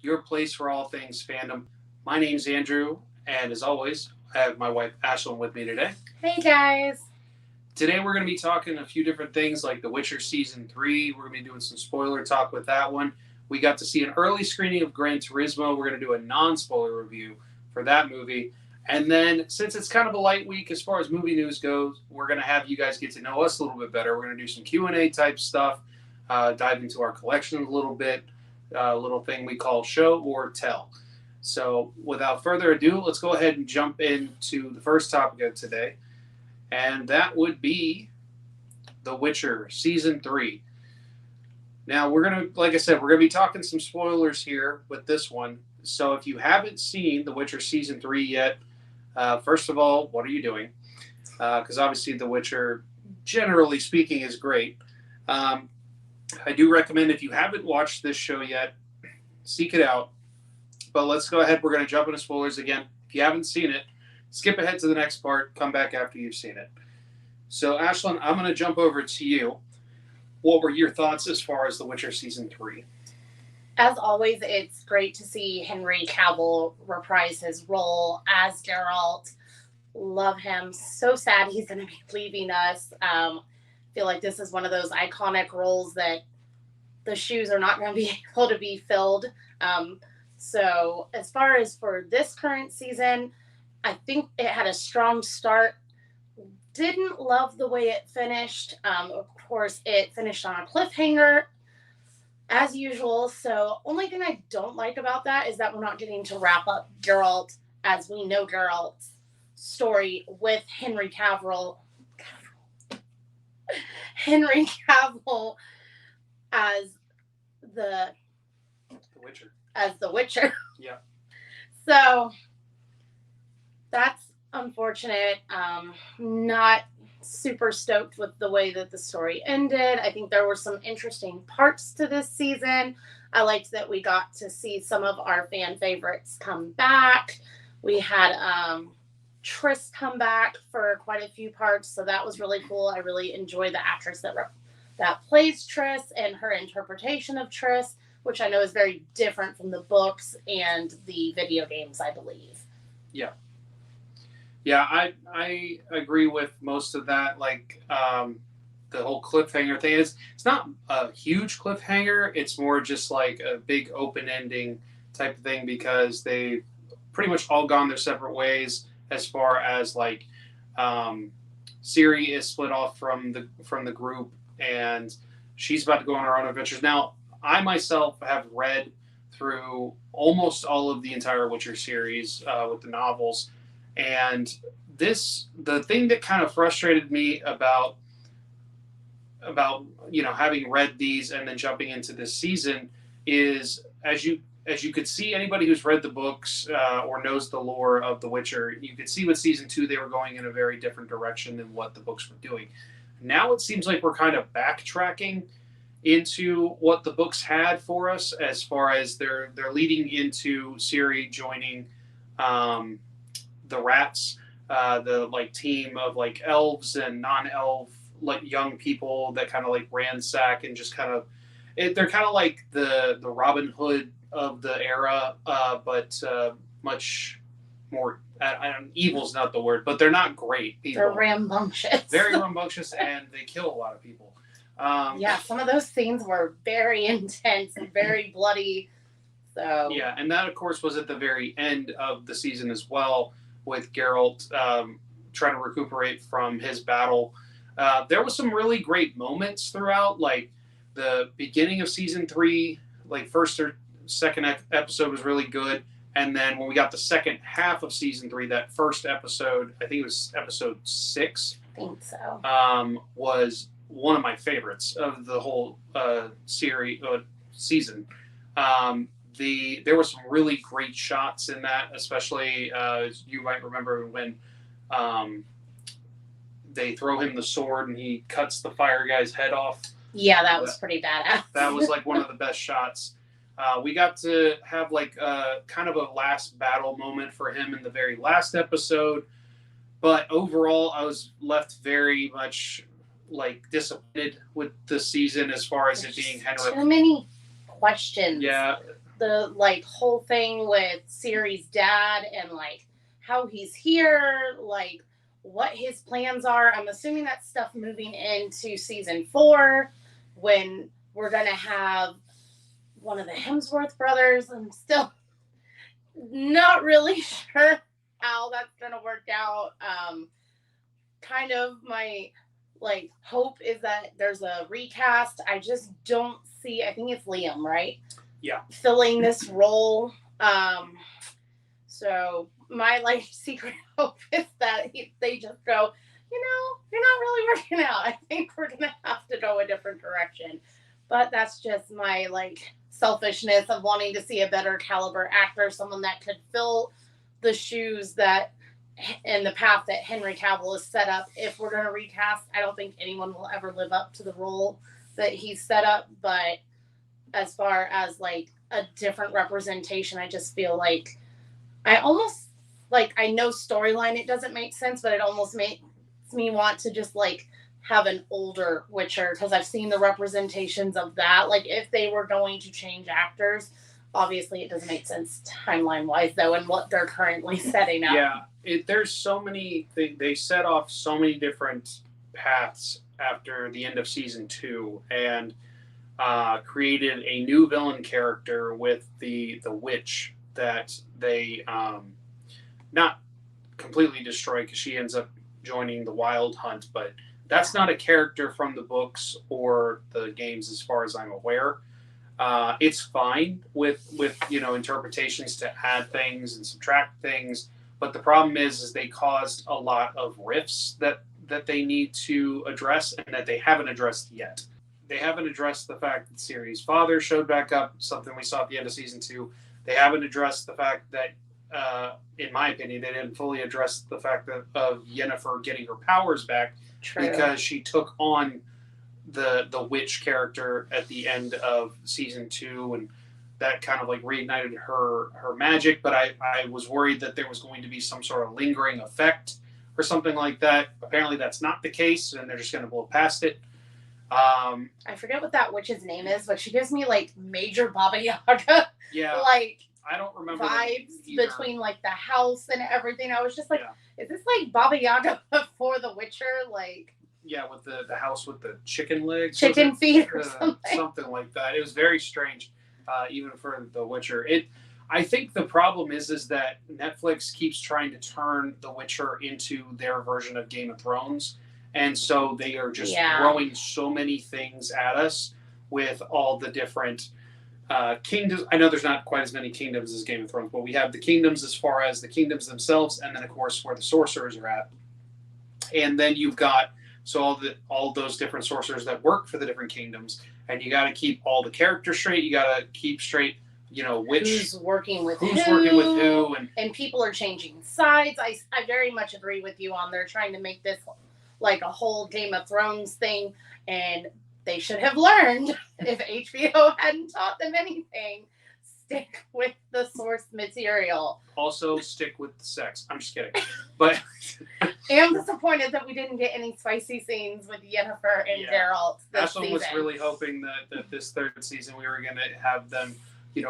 your place for all things fandom. My name's Andrew, and as always, I have my wife Ashlyn with me today. Hey guys. Today we're going to be talking a few different things like The Witcher Season 3. We're going to be doing some spoiler talk with that one. We got to see an early screening of Gran Turismo. We're going to do a non-spoiler review for that movie. And then, since it's kind of a light week as far as movie news goes, we're going to have you guys get to know us a little bit better. We're going to do some Q&A type stuff, dive into our collection a little bit, a little thing we call show or tell. So, without further ado, let's go ahead and jump into the first topic of today. And that would be The Witcher Season 3. Now, we're going to, like I said, we're going to be talking some spoilers here with this one. So, if you haven't seen The Witcher Season 3 yet, first of all, what are you doing? Because obviously The Witcher, generally speaking, is great. I do recommend if you haven't watched this show yet, seek it out. But let's go ahead. We're going to jump into spoilers again. If you haven't seen it, skip ahead to the next part. Come back after you've seen it. So, Ashlyn, I'm going to jump over to you. What were your thoughts as far as The Witcher Season 3? As always, it's great to see Henry Cavill reprise his role as Geralt. Love him. So sad he's going to be leaving us. Feel like this is one of those iconic roles that the shoes are not going to be able to be filled. So as far as for this current season, I think it had a strong start. Didn't love the way it finished. Of course, it finished on a cliffhanger, as usual. So only thing I don't like about that is that we're not getting to wrap up Geralt as we know Geralt's story with Henry Cavill as the Witcher. As the Witcher. Yeah. So that's unfortunate. Not super stoked with the way that the story ended. I think there were some interesting parts to this season. I liked that we got to see some of our fan favorites come back. We had Triss come back for quite a few parts, so that was really cool. I really enjoyed the actress that plays Triss and her interpretation of Triss, which I know is very different from the books and the video games, I believe. Yeah. Yeah, I agree with most of that. Like the whole cliffhanger thing is, it's not a huge cliffhanger. It's more just like a big open ending type of thing because they've pretty much all gone their separate ways as far as like Ciri is split off from the group and she's about to go on her own adventures. Now, I myself have read through almost all of the entire Witcher series with the novels. And the thing that kind of frustrated me about having read these and then jumping into this season is as you could see, anybody who's read the books or knows the lore of The Witcher, you could see with season 2 they were going in a very different direction than what the books were doing. Now it seems like we're kind of backtracking into what the books had for us as far as they're leading into Ciri joining the rats, the like team of like elves and non-elf like young people that kind of like ransack and just kind of they're kind of like the Robin Hood of the era, but much more. Evil's not the word, but they're not great people. They're rambunctious. Very rambunctious, and they kill a lot of people. Yeah, some of those scenes were very intense and very bloody. So yeah, and that of course was at the very end of the season as well, with Geralt trying to recuperate from his battle. There was some really great moments throughout, like the beginning of season 3, like first or second episode was really good. And then when we got the second half of season 3, that first episode, I think it was episode 6. I think so. Was one of my favorites of the whole series season. There were some really great shots in that, especially you might remember when they throw him the sword and he cuts the fire guy's head off. Yeah, that was pretty badass. That was like one of the best shots. We got to have like kind of a last battle moment for him in the very last episode. But overall, I was left very much like disappointed with the season as far as it being Henrik. Too many questions. Yeah. the like whole thing with Siri's dad and like how he's here, like what his plans are. I'm assuming that stuff moving into season 4 when we're gonna have one of the Hemsworth brothers. I'm still not really sure how that's gonna work out. Kind of my like hope is that there's a recast. I just don't see. I think it's Liam, right? Yeah. Filling this role. So my like secret hope is that they just go, you're not really working out. I think we're gonna have to go a different direction. But that's just my like selfishness of wanting to see a better caliber actor, someone that could fill the shoes that in the path that Henry Cavill is set up. If we're going to recast, I don't think anyone will ever live up to the role that he's set up. But as far as like a different representation, I just feel like I almost like I know storyline it doesn't make sense, but it almost makes me want to just like have an older Witcher because I've seen the representations of that. Like if they were going to change actors, obviously it doesn't make sense timeline wise though, and what they're currently setting up. Yeah, there's so many. They set off so many different paths after the end of season 2, and created a new villain character with the witch that they not completely destroy because she ends up joining the Wild Hunt, but that's not a character from the books or the games as far as I'm aware. It's fine with interpretations to add things and subtract things, but the problem is they caused a lot of rifts that they need to address and that they haven't addressed yet. They haven't addressed the fact that Ciri's father showed back up, something we saw at the end of season 2. They haven't addressed the fact that, in my opinion, they didn't fully address the fact of Yennefer getting her powers back. True. Because she took on the witch character at the end of season 2, and that kind of like reignited her magic. But I was worried that there was going to be some sort of lingering effect or something like that. Apparently that's not the case, and they're just going to blow past it. I forget what that witch's name is, but she gives me like major Baba Yaga. Yeah. Like I don't remember vibes between like the house and everything. I was just like, is this like Baba Yaga for The Witcher? Like yeah, with the house with the chicken legs, chicken feet, or something like that. It was very strange, even for The Witcher. I think the problem is that Netflix keeps trying to turn The Witcher into their version of Game of Thrones. And so they are just throwing so many things at us with all the different kingdoms. I know there's not quite as many kingdoms as Game of Thrones, but we have the kingdoms as far as the kingdoms themselves, and then, of course, where the sorcerers are at. And then you've got all those different sorcerers that work for the different kingdoms, and you got to keep all the characters straight. You got to keep straight, who's working with who, and people are changing sides. I very much agree with you on they're trying to make this like a whole Game of Thrones thing, and they should have learned if HBO hadn't taught them anything. Stick with the source material. Also, stick with the sex. I'm just kidding. But I'm disappointed that we didn't get any spicy scenes with Yennefer and Geralt this season. I was really hoping that this third season we were going to have them,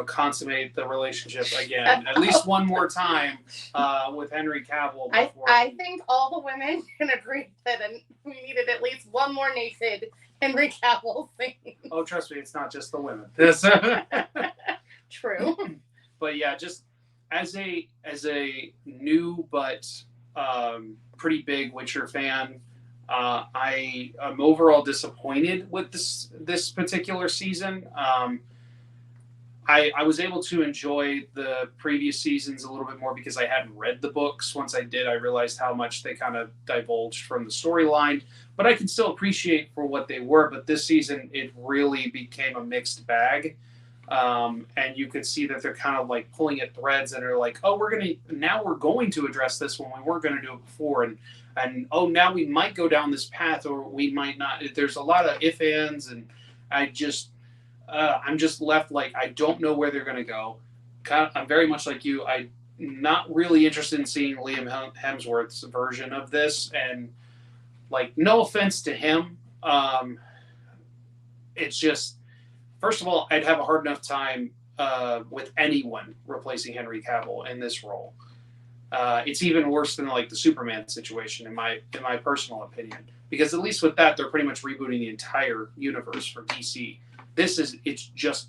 consummate the relationship again, at least one more time with Henry Cavill. I think all the women can agree that we needed at least one more naked Henry Cavill scene. Oh, trust me, it's not just the women. True. But yeah, just as a new but pretty big Witcher fan, I am overall disappointed with this particular season. I was able to enjoy the previous seasons a little bit more because I hadn't read the books. Once I did, I realized how much they kind of divulged from the storyline. But I can still appreciate for what they were. But this season, it really became a mixed bag. And you could see that they're kind of like pulling at threads and are like, oh, we're going to address this when we weren't going to do it before. And oh, now we might go down this path or we might not. There's a lot of if, ands, and I'm just left like I don't know where they're going to go. I'm very much like you. I'm not really interested in seeing Liam Hemsworth's version of this. And like, no offense to him. It's just, first of all, I'd have a hard enough time with anyone replacing Henry Cavill in this role. It's even worse than like the Superman situation, in my personal opinion, because at least with that they're pretty much rebooting the entire universe for DC. It's just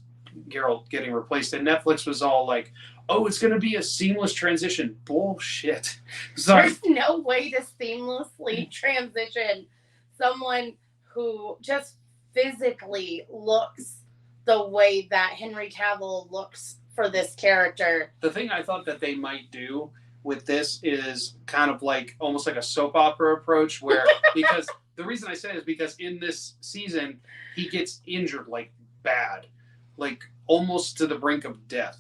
Geralt getting replaced, and Netflix was all like, "Oh, it's going to be a seamless transition." Bullshit. Sorry. There's no way to seamlessly transition someone who just physically looks the way that Henry Cavill looks for this character. The thing I thought that they might do with this is kind of like almost like a soap opera approach, where because the reason I say it is because in this season he gets injured like bad, like almost to the brink of death,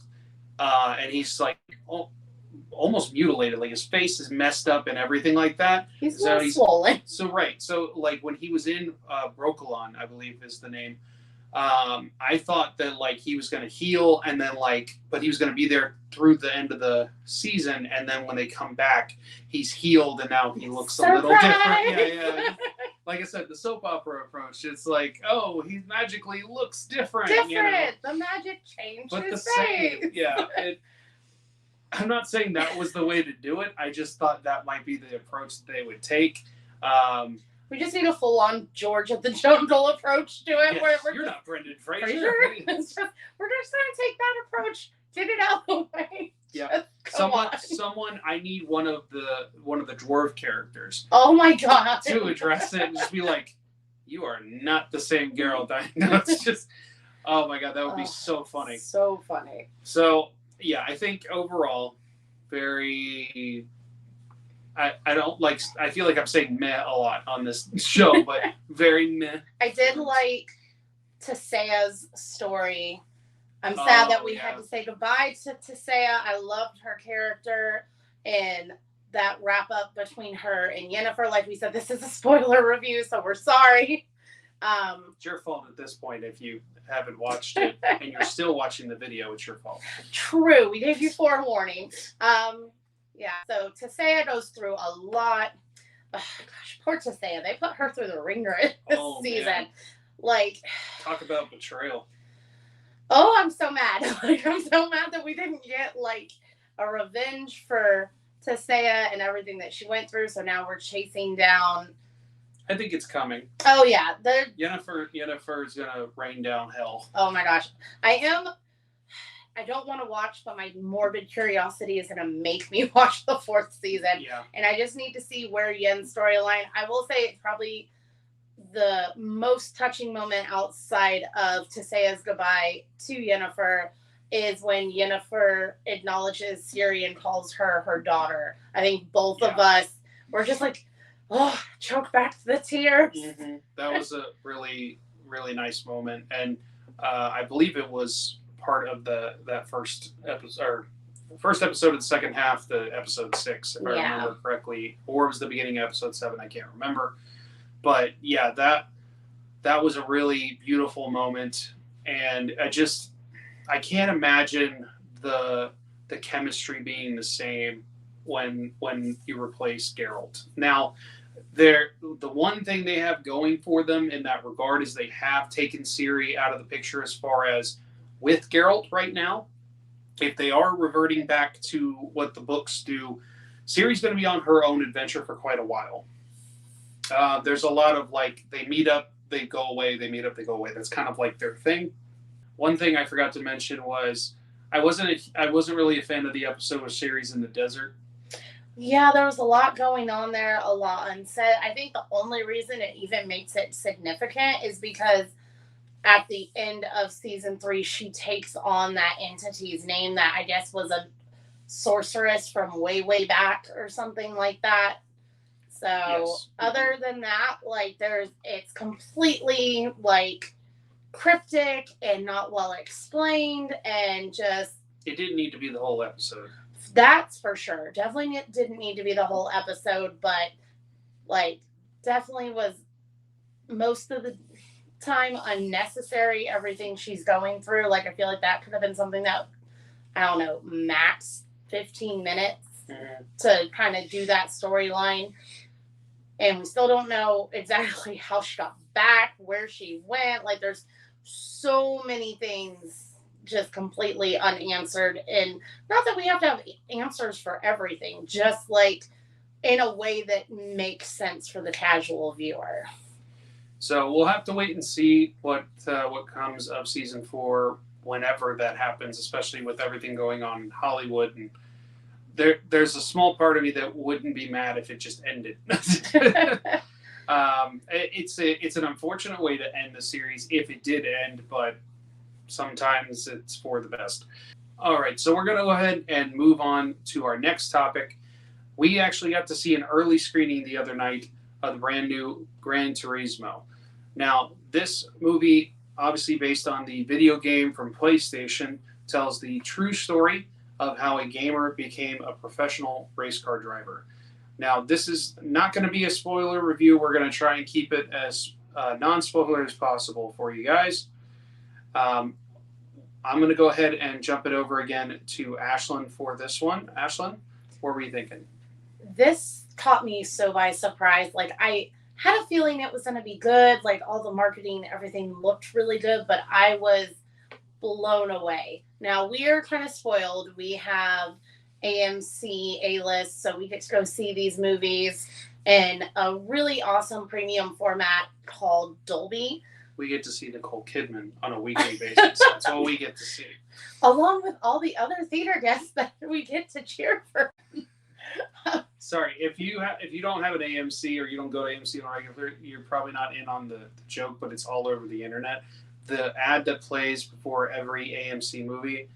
and he's like almost mutilated, like his face is messed up and everything like that. He's swollen. So right, so like when he was in Brooklyn, I believe is the name. I thought that like he was going to heal and then like, but he was going to be there through the end of the season, and then when they come back, he's healed and now he looks Surprise! a little different. Yeah. Like I said, the soap opera approach. It's like, oh, he magically looks different. The magic changed but his the face. same. Yeah. I'm not saying that was the way to do it. I just thought that might be the approach that they would take. We just need a full-on George of the Jungle approach to it. Yeah, where you're not Brendan Fraser. We're just going to take that approach, get it out of the way. Yeah, someone. I need one of the dwarf characters. Oh my god! To address it and just be like, you are not the same Geralt. I know. It's just, oh my god, that would be so funny. So funny. So yeah, I think overall, very. I don't like. I feel like I'm saying meh a lot on this show, but very meh. I did like Tasea's story. I'm sad that we had to say goodbye to Tasea. I loved her character and that wrap up between her and Yennefer. Like we said, this is a spoiler review, so we're sorry. It's your fault at this point if you haven't watched it and you're still watching the video. It's your fault. True, we gave you forewarning. Yeah, so Tasea goes through a lot. Oh, gosh, poor Tasea. They put her through the ringer this season. Man. Like, talk about betrayal. Oh, I'm so mad. I'm so mad that we didn't get like a revenge for Tasea and everything that she went through. So now we're chasing down. I think it's coming. Oh yeah, Yennefer is gonna rain down hell. Oh my gosh, I don't want to watch, but my morbid curiosity is going to make me watch the 4th season. Yeah. And I just need to see where Yen's storyline. I will say it's probably the most touching moment outside of Tasea's goodbye to Yennefer is when Yennefer acknowledges Ciri and calls her daughter. I think both of us were just like, oh, choke back the tears. Mm-hmm. That was a really, really nice moment. And I believe it was part of that first episode of the second half, the episode 6, if I remember correctly, or it was the beginning of episode 7. I can't remember, but yeah, that was a really beautiful moment, and I can't imagine the chemistry being the same when you replace Geralt. Now, the one thing they have going for them in that regard is they have taken Ciri out of the picture as far as with Geralt right now. If they are reverting back to what the books do, Ciri's going to be on her own adventure for quite a while. There's a lot of like, they meet up, they go away, they meet up, they go away. That's kind of like their thing. One thing I forgot to mention was I wasn't really a fan of the episode with Ciri's in the desert. Yeah, there was a lot going on there, a lot unsaid. I think the only reason it even makes it significant is because at the end of season 3, she takes on that entity's name that I guess was a sorceress from way, way back or something like that. So yes. Other than that, like it's completely like cryptic and not well explained and just. It didn't need to be the whole episode. That's for sure. Definitely didn't need to be the whole episode, but like definitely was most of the time unnecessary. Everything she's going through, like I feel like that could have been something that I don't know, max 15 minutes to kind of do that storyline, and we still don't know exactly how she got back, where she went. Like there's so many things just completely unanswered. And not that we have to have answers for everything, just like in a way that makes sense for the casual viewer. So we'll have to wait and see what comes of season 4 whenever that happens, especially with everything going on in Hollywood. And there's a small part of me that wouldn't be mad if it just ended. It's an unfortunate way to end the series if it did end, but sometimes it's for the best. All right, so we're going to go ahead and move on to our next topic. We actually got to see an early screening the other night of the brand new Gran Turismo. Now, this movie, obviously based on the video game from PlayStation, tells the true story of how a gamer became a professional race car driver. Now, this is not going to be a spoiler review. We're going to try and keep it as non-spoiler as possible for you guys. I'm going to go ahead and jump it over again to Ashlyn for this one. Ashlyn, what were you thinking? This caught me so by surprise. Like, I had a feeling it was going to be good. Like, all the marketing, everything looked really good, but I was blown away. Now, we are kind of spoiled. We have AMC A-list, so we get to go see these movies in a really awesome premium format called Dolby. We get to see Nicole Kidman on a weekly basis. That's all we get to see. Along with all the other theater guests that we get to cheer for. Sorry, if you don't have an AMC or you don't go to AMC on regular, you're probably not in on the joke, but it's all over the internet. The ad that plays before every AMC movie.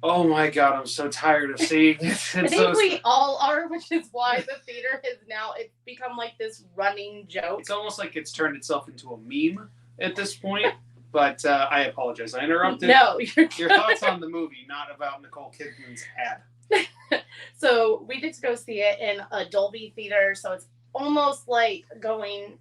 Oh my God, I'm so tired of seeing it. I think we all are, which is why the theater has now, it's become like this running joke. It's almost like it's turned itself into a meme at this point. But I apologize. I interrupted. No, your thoughts on the movie, not about Nicole Kidman's ad. So we get to go see it in a Dolby theater. So it's almost like going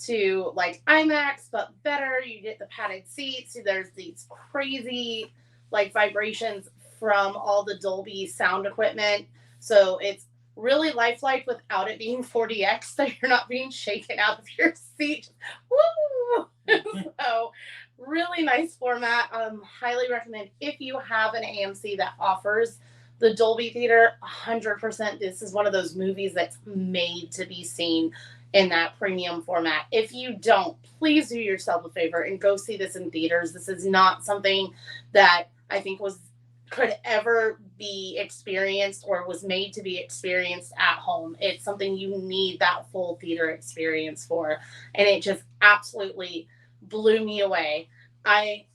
to like IMAX, but better. You get the padded seats. There's these crazy like vibrations from all the Dolby sound equipment. So it's really lifelike without it being 4DX, so you're not being shaken out of your seat. Woo! So really nice format. Highly recommend if you have an AMC that offers the Dolby Theater, 100%. This is one of those movies that's made to be seen in that premium format. If you don't, please do yourself a favor and go see this in theaters. This is not something that I think could ever be experienced or was made to be experienced at home. It's something you need that full theater experience for. And it just absolutely blew me away. I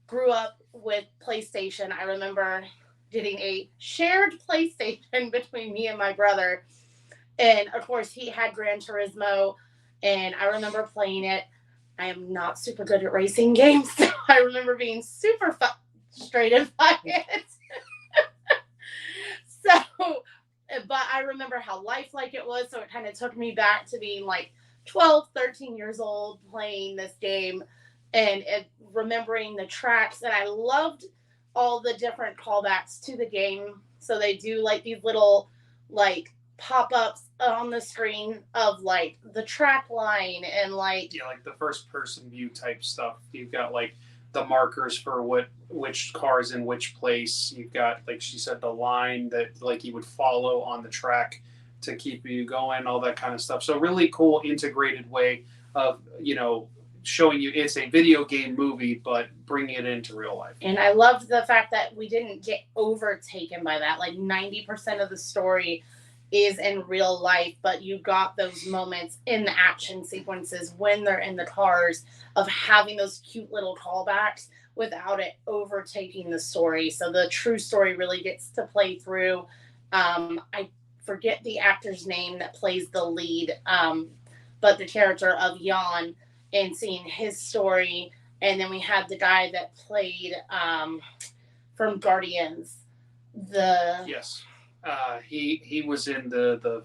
grew up with PlayStation. I remember getting a shared PlayStation between me and my brother. And of course, he had Gran Turismo, and I remember playing it. I am not super good at racing games, so I remember being super frustrated by it. But I remember how lifelike it was, so it kind of took me back to being like 12, 13 years old playing this game and remembering the tracks. And I loved all the different callbacks to the game. So they do like these little like pop-ups on the screen of like the track line and like the first person view type stuff. You've got like the markers for which car is in which place. You've got, like she said, the line that like you would follow on the track to keep you going, all that kind of stuff. So really cool integrated way of showing you it's a video game movie, but bringing it into real life. And I loved the fact that we didn't get overtaken by that. Like 90% of the story is in real life, but you got those moments in the action sequences when they're in the cars of having those cute little callbacks without it overtaking the story. So the true story really gets to play through. I forget the actor's name that plays the lead, but the character of Jan, and seeing his story. And then we had the guy that played from Guardians. Yes. He was in the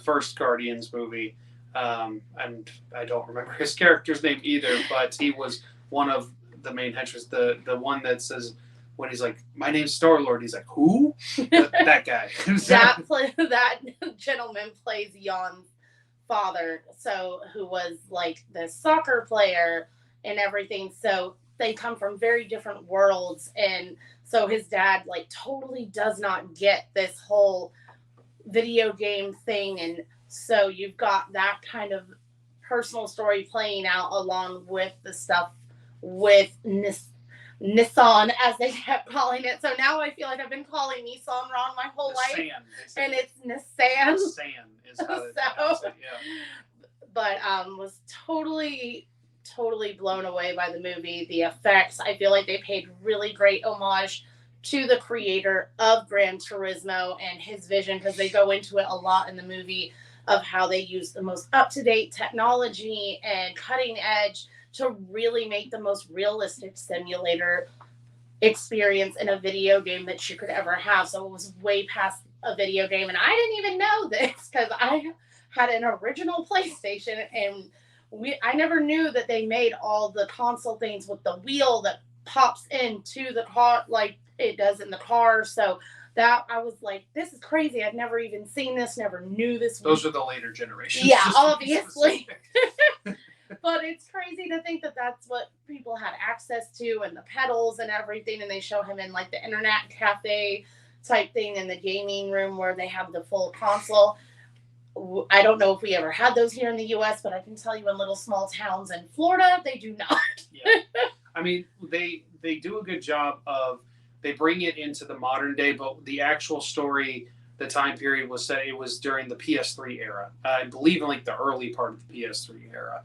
first Guardians movie, and I don't remember his character's name either, but he was one of the main henchers, the one that says when he's like, "My name's Star-Lord," he's like, "Who?" that guy. that gentleman plays Jan's father, so who was like the soccer player and everything. So they come from very different worlds, and so his dad like totally does not get this whole video game thing, and so you've got that kind of personal story playing out along with the stuff with Nissan, as they kept calling it. So now I feel like I've been calling Nissan wrong my whole life, and it's Nissan. Nissan is how they pronounce it, yeah. But was totally blown away by the movie. The effects, I feel like they paid really great homage to the creator of Gran Turismo and his vision, because they go into it a lot in the movie of how they use the most up-to-date technology and cutting edge to really make the most realistic simulator experience in a video game that you could ever have. So it was way past a video game, and I didn't even know this because I had an original PlayStation, and I never knew that they made all the console things with the wheel that pops into the car like it does in the car. So that I was like, this is crazy. I'd never even seen this, never knew this. Those are the later generations. Yeah, obviously. But it's crazy to think that that's what people had access to, and the pedals and everything. And they show him in like the internet cafe type thing in the gaming room where they have the full console. I don't know if we ever had those here in the U.S., but I can tell you in little small towns in Florida, they do not. Yeah. I mean, they do a good job of, they bring it into the modern day, but the actual story, the time period was set, it was during the PS3 era. I believe in like the early part of the PS3 era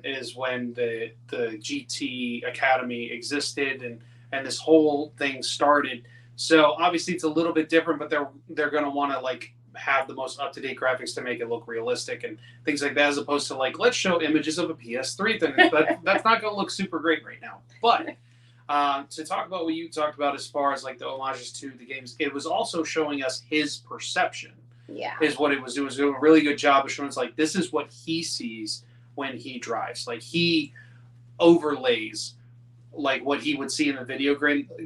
is when the GT Academy existed, and this whole thing started. So obviously it's a little bit different, but they're going to want to like have the most up-to-date graphics to make it look realistic and things like that, as opposed to like, let's show images of a PS3 thing. That's not going to look super great right now. But to talk about what you talked about as far as like the homages to the games, it was also showing us his perception. Yeah, is what it was. It was doing a really good job of showing us like, this is what he sees when he drives. Like he overlays like what he would see in the video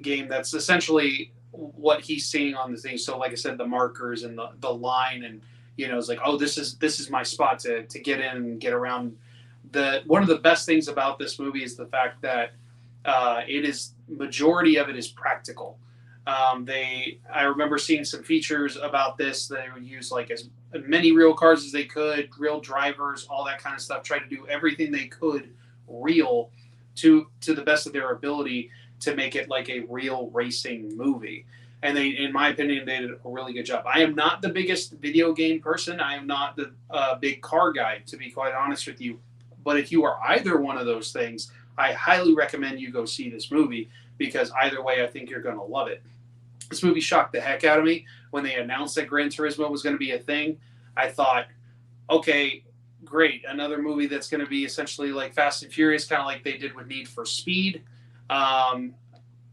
game. That's essentially what he's seeing on the thing. So like I said, the markers and the line, and it's like, oh, this is my spot to get in and get around. One of the best things about this movie is the fact that it is, majority of it is practical. I remember seeing some features about this. They would use like as many real cars as they could, real drivers, all that kind of stuff, try to do everything they could real to the best of their ability to make it like a real racing movie. And they, in my opinion, they did a really good job. I am not the biggest video game person. I am not the big car guy, to be quite honest with you. But if you are either one of those things, I highly recommend you go see this movie, because either way, I think you're going to love it. This movie shocked the heck out of me when they announced that Gran Turismo was going to be a thing. I thought, okay, great, another movie that's going to be essentially like Fast and Furious, kind of like they did with Need for Speed.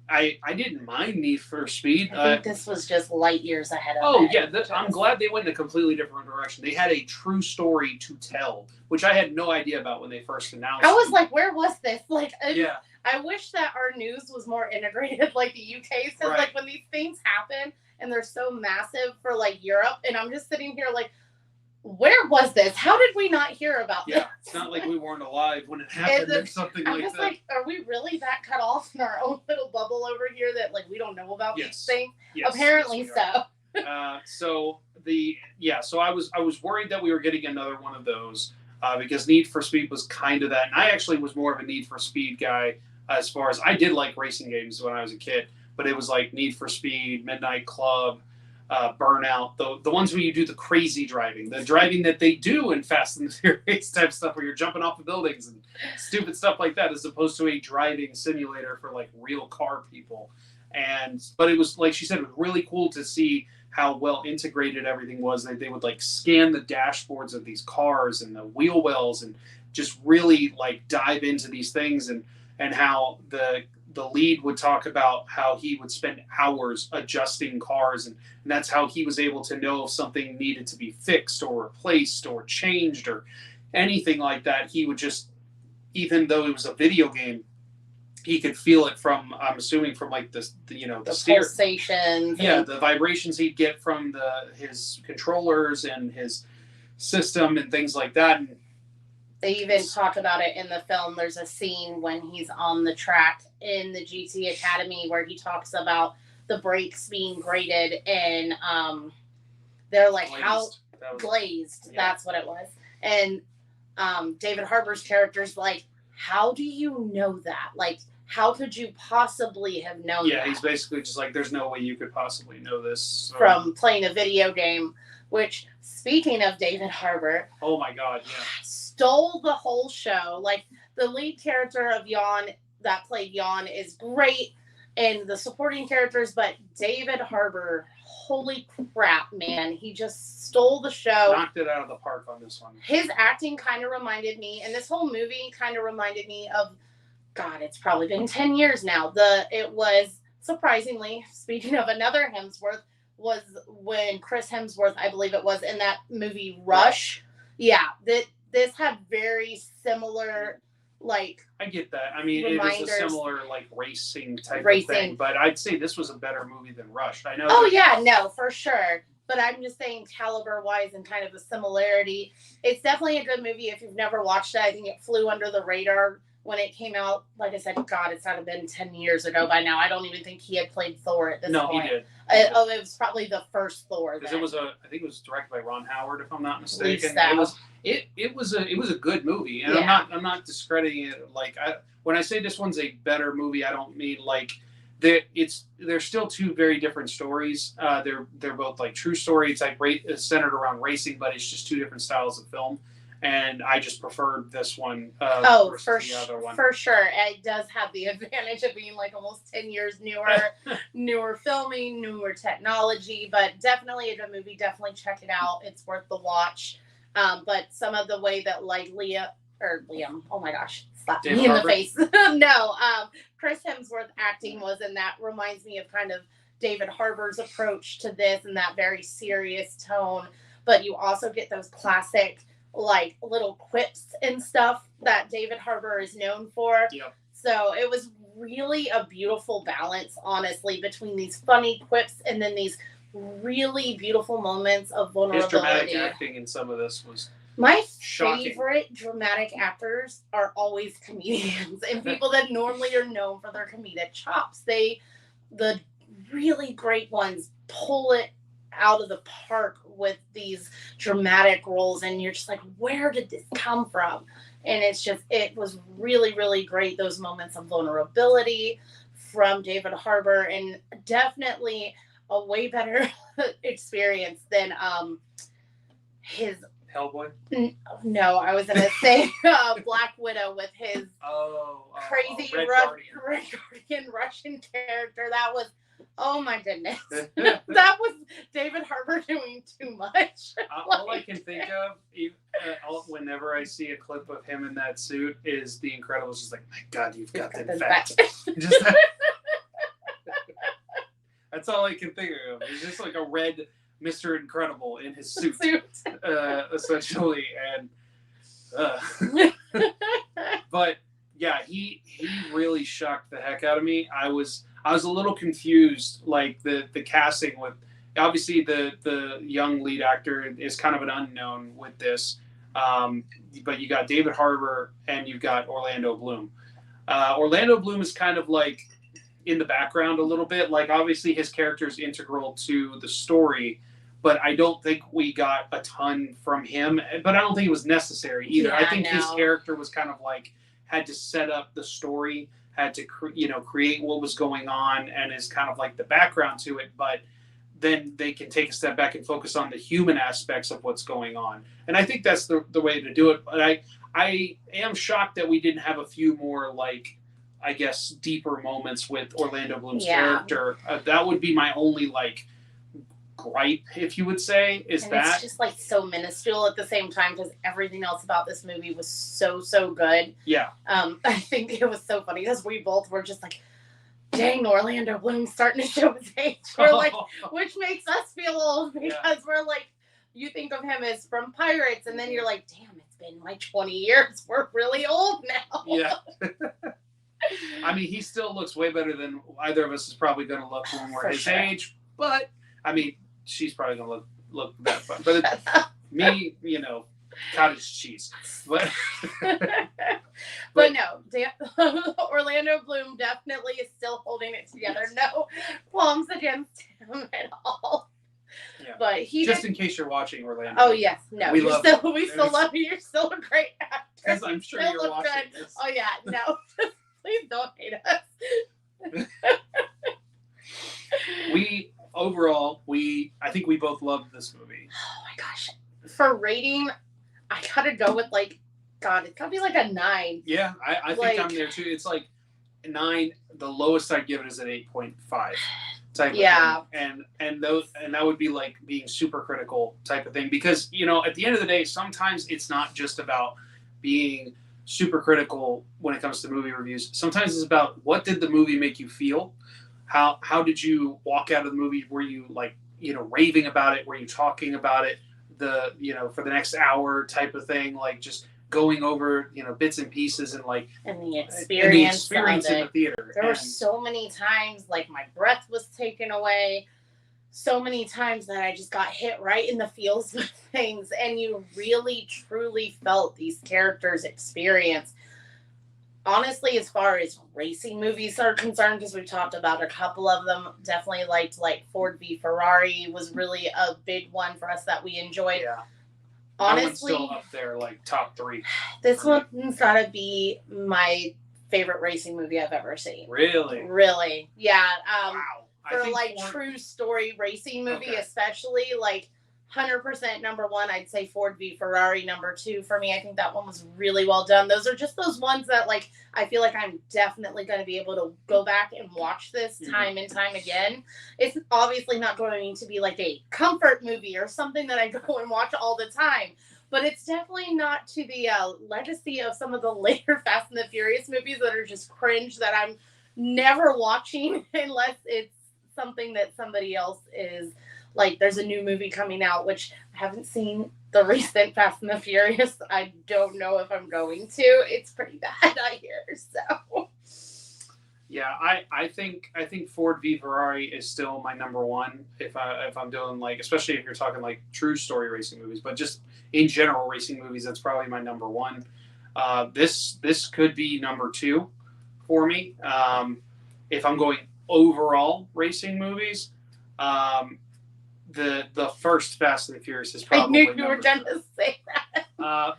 I didn't mind Need for Speed. I think this was just light years ahead of Oh, it. yeah. I'm glad they went in a completely different direction. They had a true story to tell, which I had no idea about when they first announced it. I was like, where was this? Like, yeah. I wish that our news was more integrated like the UK. So, Right. like, when these things happen and they're so massive for, like, Europe, and I'm just sitting here like, where was this? How did we not hear about this? Yeah, it's not like we weren't alive when it happened or something I'm like just that. like, are we really that cut off in our own little bubble over here that like we don't know about these things? Yes, Apparently so. So I was worried that we were getting another one of those because Need for Speed was kind of that, and I actually was more of a Need for Speed guy as far as, I did like racing games when I was a kid, but it was like Need for Speed, Midnight Club, Burnout, the ones where you do the crazy driving, the driving that they do in Fast and Furious type stuff, where you're jumping off of buildings and stupid stuff like that, as opposed to a driving simulator for like real car people. But it was, like she said, it was really cool to see how well integrated everything was. They would like scan the dashboards of these cars and the wheel wells and just really like dive into these things, and how the lead would talk about how he would spend hours adjusting cars, and that's how he was able to know if something needed to be fixed or replaced or changed or anything like that. He would just, even though it was a video game, he could feel it from, I'm assuming, from like the pulsations. Yeah, the vibrations he'd get from his controllers and his system and things like that. And They even talk about it in the film. There's a scene when he's on the track in the GT Academy where he talks about the brakes being graded, and they're like, Glazed. how glazed. Yeah. That's what it was. And David Harbour's character's like, how do you know that? Like, how could you possibly have known that? Yeah, he's basically just like, there's no way you could possibly know this. So. From playing a video game, which, speaking of David Harbour. Oh my God, yeah. Stole the whole show. Like, the lead character of Jan, that played Jan, is great, and the supporting characters, but David Harbour, holy crap, man. He just stole the show. Knocked it out of the park on this one. His acting kind of reminded me, and this whole movie kind of reminded me of, God, it's probably been 10 years now. It was, surprisingly, speaking of another Hemsworth, was when Chris Hemsworth, I believe it was, in that movie Rush. Yeah, this had very similar, like, I get that. I mean, it is a similar, like, racing type of thing, but I'd say this was a better movie than Rush. I know. Oh, yeah, no, for sure. But I'm just saying, caliber-wise and kind of the similarity. It's definitely a good movie if you've never watched it. I think it flew under the radar when it came out. Like I said, God, it's not been 10 years ago by now. I don't even think he had played Thor at this point. No, he did. It was probably the first Thor. Because I think it was directed by Ron Howard, if I'm not mistaken. So. It was a good movie, and yeah. I'm not discrediting it. Like, when I say this one's a better movie, I don't mean like they're still two very different stories. They're both like true story. It's like centered around racing, but it's just two different styles of film. And I just preferred this one. Versus the other one. For sure. It does have the advantage of being like almost 10 years newer filming, newer technology, but definitely a good movie. Definitely check it out. It's worth the watch. But some of the way that like Liam, oh my gosh, slapped me in the face. No, Chris Hemsworth acting was, and that reminds me of kind of David Harbour's approach to this and that very serious tone. But you also get those classic, like, little quips and stuff that David Harbour is known for. Yep. So it was really a beautiful balance, honestly, between these funny quips and then these really beautiful moments of vulnerability. His dramatic acting in some of this was my shocking. Favorite dramatic actors are always comedians and people that normally are known for their comedic chops. The really great ones pull it out of the park with these dramatic roles, and you're just like, where did this come from? And it was really, really great, those moments of vulnerability from David Harbour, and definitely a way better experience than his Hellboy. No, I was gonna say Black Widow with his crazy Red Guardian Russian character. That was, oh my goodness, that was David Harbour doing too much. All I can think of, whenever I see a clip of him in that suit, is The Incredibles. Just like, my God, you've got them fat. Just that's all I can think of. He's just like a red Mr. Incredible in his suit. Essentially, and but yeah, he really shocked the heck out of me. I was a little confused, like the casting with, obviously the young lead actor is kind of an unknown with this, but you got David Harbour and you've got Orlando Bloom. Orlando Bloom is kind of like in the background a little bit. Like, obviously his character is integral to the story, but I don't think we got a ton from him. But I don't think it was necessary either. Yeah, I think his character was kind of like, had to set up the story, had to create what was going on, and is kind of like the background to it. But then they can take a step back and focus on the human aspects of what's going on. And I think that's the way to do it. But I am shocked that we didn't have a few more, like, I guess, deeper moments with Orlando Bloom's character. That would be my only, like, gripe, if you would say, it's just like so minuscule at the same time, because everything else about this movie was so good. Yeah. I think it was so funny because we both were just like, dang, Orlando Bloom's starting to show his age. We're like, which makes us feel old, because we're like, you think of him as from Pirates, and then you're like, damn, it's been like 20 years. We're really old now. Yeah. I mean, he still looks way better than either of us is probably going to look when we're his age. But, I mean, she's probably going to look that fun. But me, cottage cheese. But but no, Orlando Bloom definitely is still holding it together. Yes. No qualms against him at all. Yeah. But he just did. in case you're watching Orlando. Oh yes, no, we still love you. You're still a great actor. Because I'm sure you're watching this. Oh yeah, no, please don't hate us. I think we both loved this movie. Oh my gosh, for rating, I gotta go with God, it's gotta be like a 9. Yeah, I think I'm there too. It's like 9. The lowest I'd give it is an 8.5 type of thing. And that would be like being super critical type of thing, because at the end of the day, sometimes it's not just about being super critical when it comes to movie reviews. Sometimes it's about, what did the movie make you feel? How did you walk out of the movie? Were you raving about it? Were you talking about it for the next hour type of thing? Like just going over bits and pieces and the experience in the theater. There were so many times my breath was taken away. So many times that I just got hit right in the feels with things, and you really truly felt these characters' experience. Honestly, as far as racing movies are concerned, because we've talked about a couple of them, definitely liked Ford v Ferrari was really a big one for us that we enjoyed. Yeah. Honestly, that one's still up there, top 3. This one's gotta be my favorite racing movie I've ever seen. Really? Really. Yeah. Wow. For true story racing movie, especially 100% number 1, I'd say Ford v Ferrari. Number 2 for me, I think that one was really well done. Those are just those ones that I feel like I'm definitely going to be able to go back and watch this time and time again. It's obviously not going to be a comfort movie or something that I go and watch all the time, but it's definitely not to the legacy of some of the later Fast and the Furious movies that are just cringe, that I'm never watching unless it's something that somebody else is there's a new movie coming out, which I haven't seen the recent Fast and the Furious. I don't know if I'm going to. It's pretty bad, I hear. So yeah, I think Ford v Ferrari is still my number 1 if I'm doing especially if you're talking true story racing movies, but just in general racing movies, that's probably my number 1. This could be number 2 for me. If I'm going overall racing movies, the first Fast and the Furious is probably. I knew you were going to say that.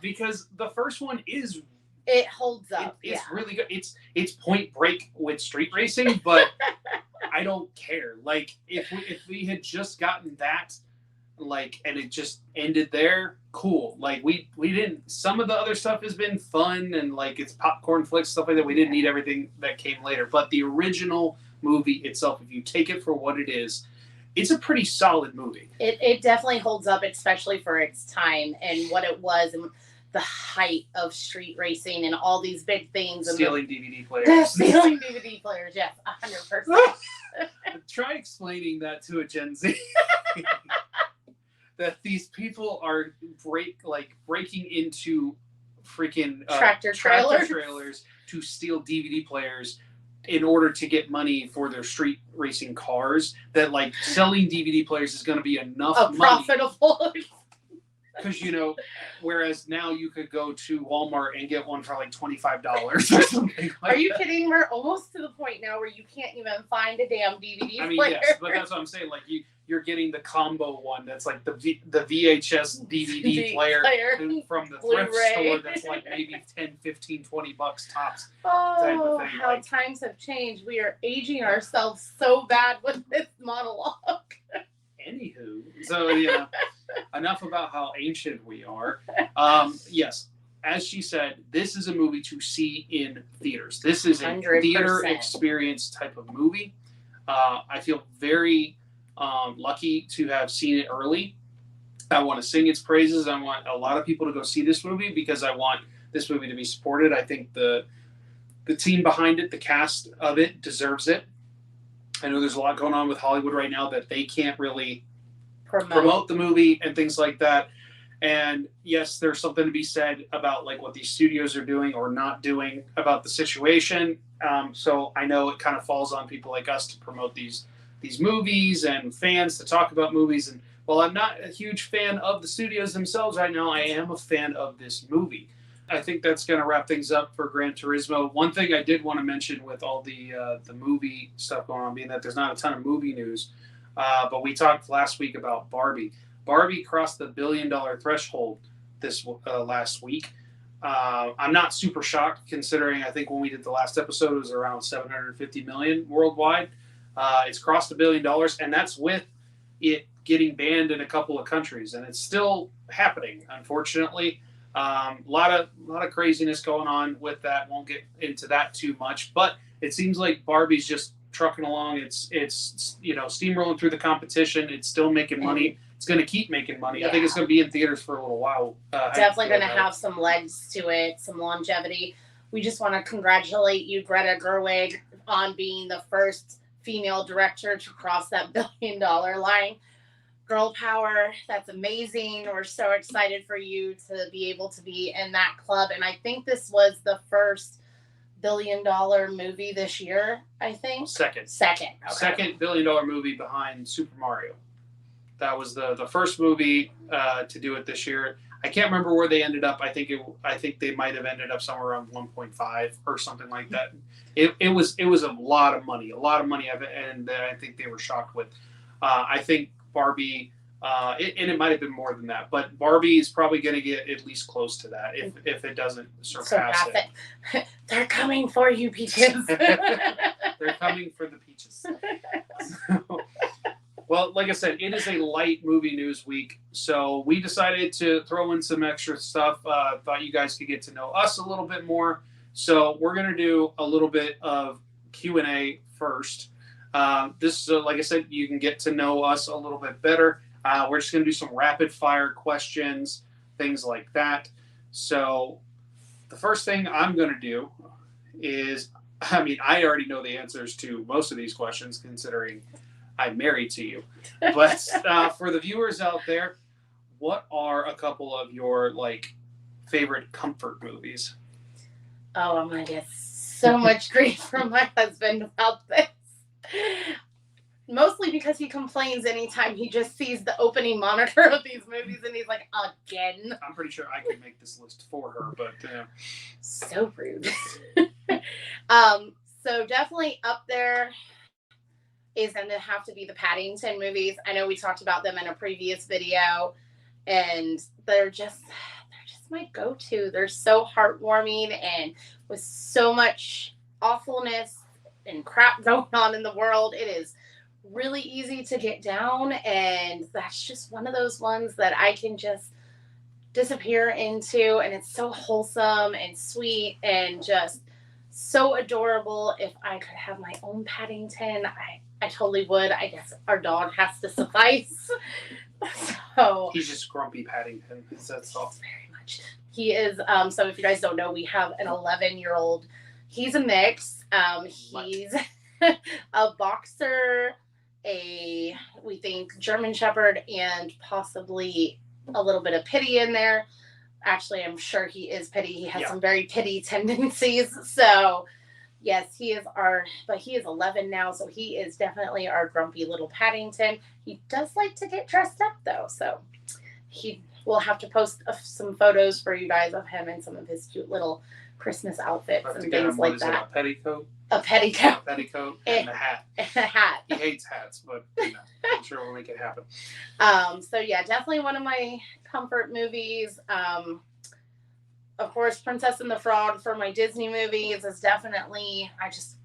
Because the first one it holds up. It's really good. It's Point Break with street racing, but I don't care. If we had just gotten that, and it just ended there, cool. We didn't. Some of the other stuff has been fun and it's popcorn flicks, stuff like that. We didn't need everything that came later, but the original movie itself, if you take it for what it is, it's a pretty solid movie. It definitely holds up, especially for its time and what it was, and the height of street racing and all these big things. Stealing DVD players. Stealing DVD players, yes, 100%. Try explaining that to a Gen Z. That these people are breaking into freaking tractor trailers to steal DVD players in order to get money for their street racing cars. That selling DVD players is going to be enough money. Profitable. Because whereas now you could go to Walmart and get one for $25 or something. Are you kidding? We're almost to the point now where you can't even find a damn DVD player. Yes, but that's what I'm saying. You're getting the combo one that's the VHS DVD player from the thrift store that's maybe 10, 15, 20 bucks tops. Type of thing. How times have changed. We are aging ourselves so bad with this monologue. Anywho, so enough about how ancient we are. Yes, as she said, this is a movie to see in theaters. This is a 100%. Theater experience type of movie. I feel very lucky to have seen it early. I want to sing its praises. I want a lot of people to go see this movie because I want this movie to be supported. I think the team behind it, the cast of it, deserves it. I know there's a lot going on with Hollywood right now that they can't really promote the movie and things like that. And yes, there's something to be said about what these studios are doing or not doing about the situation. So I know it kind of falls on people like us to promote these movies and fans to talk about movies. while I'm not a huge fan of the studios themselves right now, I am a fan of this movie. I think that's going to wrap things up for Gran Turismo. One thing I did want to mention with all the movie stuff going on, being that there's not a ton of movie news, but we talked last week about Barbie. Barbie crossed the $1 billion threshold this last week. I'm not super shocked considering I think when we did the last episode it was around 750 million worldwide. It's crossed $1 billion, and that's with it getting banned in a couple of countries, and it's still happening, unfortunately. Lot of craziness going on with that. Won't get into that too much, but it seems like Barbie's just trucking along. It's steamrolling through the competition. It's still making money. It's going to keep making money. Yeah. I think it's going to be in theaters for a little while. Definitely going to have some legs to it, some longevity. We just want to congratulate you, Greta Gerwig, on being the first female director to cross that $1 billion line. Girl power, that's amazing. We're so excited for you to be able to be in that club. And I think this was the first $1 billion movie this year, I think. Second. Okay. Second $1 billion movie behind Super Mario. That was the first movie to do it this year. I can't remember where they ended up. I think they might have ended up somewhere around 1.5 or something like that. It was a lot of money, and I think they were shocked with. I think Barbie, and it might have been more than that, but Barbie is probably going to get at least close to that if it doesn't surpass it. They're coming for you, Peaches. They're coming for the Peaches. Well, like I said, it is a light movie news week, so we decided to throw in some extra stuff. Thought you guys could get to know us a little bit more, so we're going to do a little bit of Q&A first. This, like I said, you can get to know us a little bit better. We're just going to do some rapid fire questions, things like that. So the first thing I'm going to do is, I already know the answers to most of these questions considering I'm married to you. But for the viewers out there, what are a couple of your favorite comfort movies? Oh, I'm going to get so much grief from my husband about this. Mostly because he complains anytime he just sees the opening monitor of these movies and he's like, again. I'm pretty sure I could make this list for her, but so rude. So definitely up there is going to have to be the Paddington movies. I know we talked about them in a previous video, and they're just my go-to. They're so heartwarming, and with so much awfulness and crap going on in the world, it is really easy to get down, and that's just one of those ones that I can just disappear into, and it's so wholesome and sweet and just so adorable. If I could have my own Paddington, I totally would. I guess our dog has to suffice. So he's just grumpy Paddington. That's all. Very much. He is. So if you guys don't know, we have an 11-year-old. He's a mix. He's a boxer, we think German Shepherd, and possibly a little bit of pity in there. Actually, I'm sure he is pity. He has some very pity tendencies. So yes, he is 11 now, so he is definitely our grumpy little Paddington. He does like to get dressed up though, so we'll have to post some photos for you guys of him and some of his cute little Christmas outfits and things like that. A petticoat? A petticoat. A petticoat and a hat. And a hat. He hates hats, but I'm sure we'll make it happen. So yeah, definitely one of my comfort movies. Of course, Princess and the Frog for my Disney movies is definitely, I just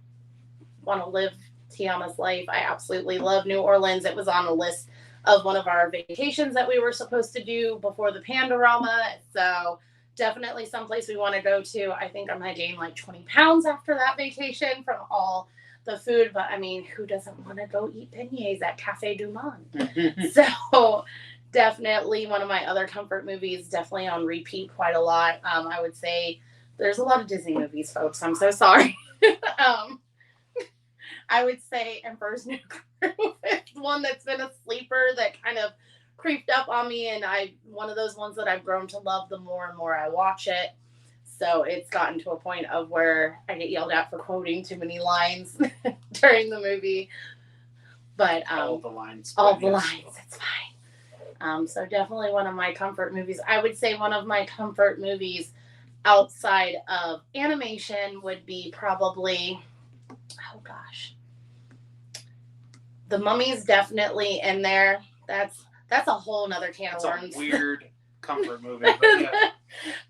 want to live Tiana's life. I absolutely love New Orleans. It was on a list of one of our vacations that we were supposed to do before the Pandorama. So definitely someplace we want to go to. I think I'm going to gain like 20 pounds after that vacation from all the food. But I mean, who doesn't want to go eat beignets at Cafe du Monde? So definitely one of my other comfort movies, definitely on repeat quite a lot. I would say there's a lot of Disney movies, folks. I'm so sorry. I would say Emperor's New Groove is one that's been a sleeper that kind of creeped up on me, and one of those ones that I've grown to love the more and more I watch it. So it's gotten to a point of where I get yelled at for quoting too many lines during the movie. But all the lines. It's fine. So definitely one of my comfort movies. I would say one of my comfort movies outside of animation would be probably, oh gosh, The Mummy's definitely in there. That's a whole nother can It's of worms. a weird comfort movie, but yeah.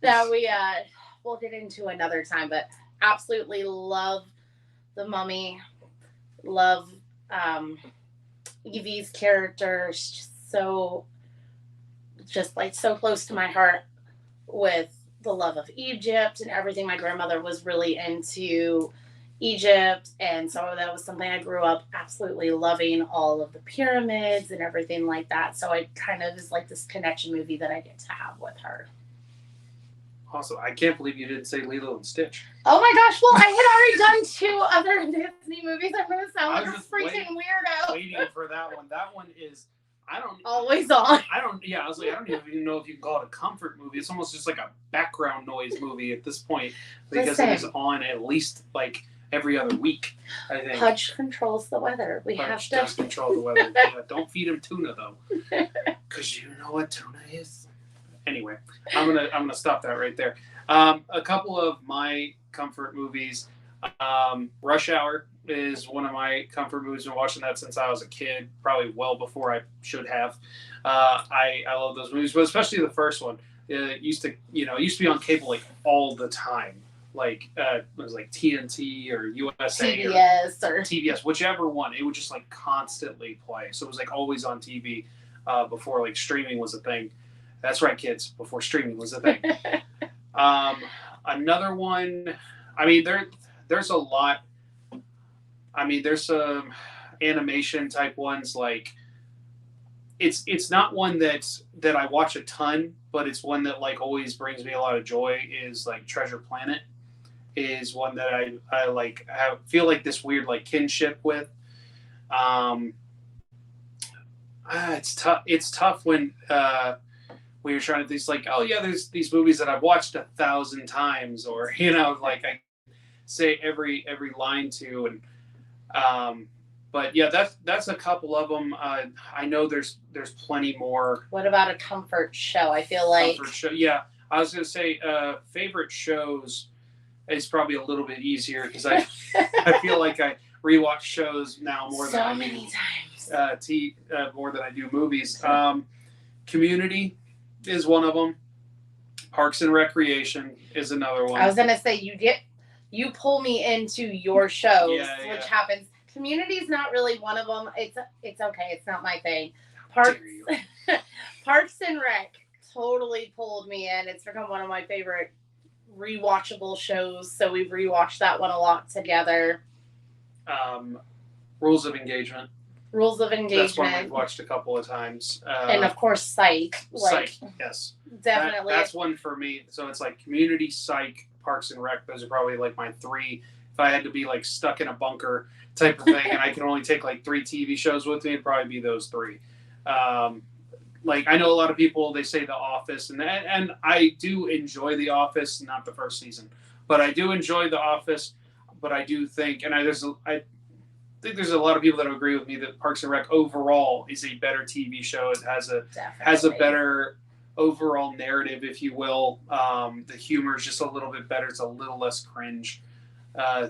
That we'll get into another time. But absolutely love The Mummy. Love Evie's character. She's just like so close to my heart with the love of Egypt and everything. My grandmother was really into Egypt, and so that was something I grew up absolutely loving, all of the pyramids and everything like that. So it kind of is like this connection movie that I get to have with her. Also, I can't believe you didn't say Lilo and Stitch. Oh my gosh, well, I had already done 2 other Disney movies. I'm going to sound like a freaking weirdo. Waiting for that one. That one is, always on. I was like, I don't even know if you can call it a comfort movie. It's almost just like a background noise movie at this point, because it is on at least like every other week, I think. Pudge controls the weather. Pudge does control the weather. Yeah, don't feed him tuna though, because you know what tuna is. Anyway, I'm gonna stop that right there. A couple of my comfort movies. Rush Hour is one of my comfort movies. I've been watching that since I was a kid, probably well before I should have. I love those movies, but especially the first one. It used to be on cable like all the time. Like it was like TNT or USA TBS or TBS, whichever one. It would just like constantly play. So it was like always on TV before like streaming was a thing. That's right, kids. Before streaming was a thing. Another one. I mean, there's a lot. I mean, there's some animation type ones. Like, it's not one that I watch a ton, but it's one that like always brings me a lot of joy. Is like Treasure Planet. Is one that I like. I feel like this weird like kinship with. It's tough. It's tough when you're trying to think like, oh yeah, there's these movies that I've watched 1,000 times, or like I say every line to, and but yeah, that's a couple of them. I know there's plenty more. What about a comfort show? I feel like comfort show. Yeah, I was gonna say favorite shows is probably a little bit easier because I feel like I rewatch shows now more than I many times. More than I do movies. Community is one of them. Parks and Recreation is another one. I was gonna say you pull me into your shows, which happens. Community's not really one of them. It's okay. It's not my thing. Parks and Rec totally pulled me in. It's become one of my favorite rewatchable shows. So we've rewatched that one a lot together. Rules of Engagement. That's one we've watched a couple of times. And of course, Psych. Psych, yes. Definitely. That's one for me. So it's like Community, Psych, Parks and Rec. Those are probably like my 3. If I had to be like stuck in a bunker type of thing and I can only take like 3 TV shows with me, it'd probably be those 3. Like I know a lot of people, they say The Office, and I do enjoy The Office, not the first season, but I do enjoy The Office. But I do think, and I think there's a lot of people that agree with me that Parks and Rec overall is a better TV show. It has a better overall narrative, if you will. The humor is just a little bit better. It's a little less cringe,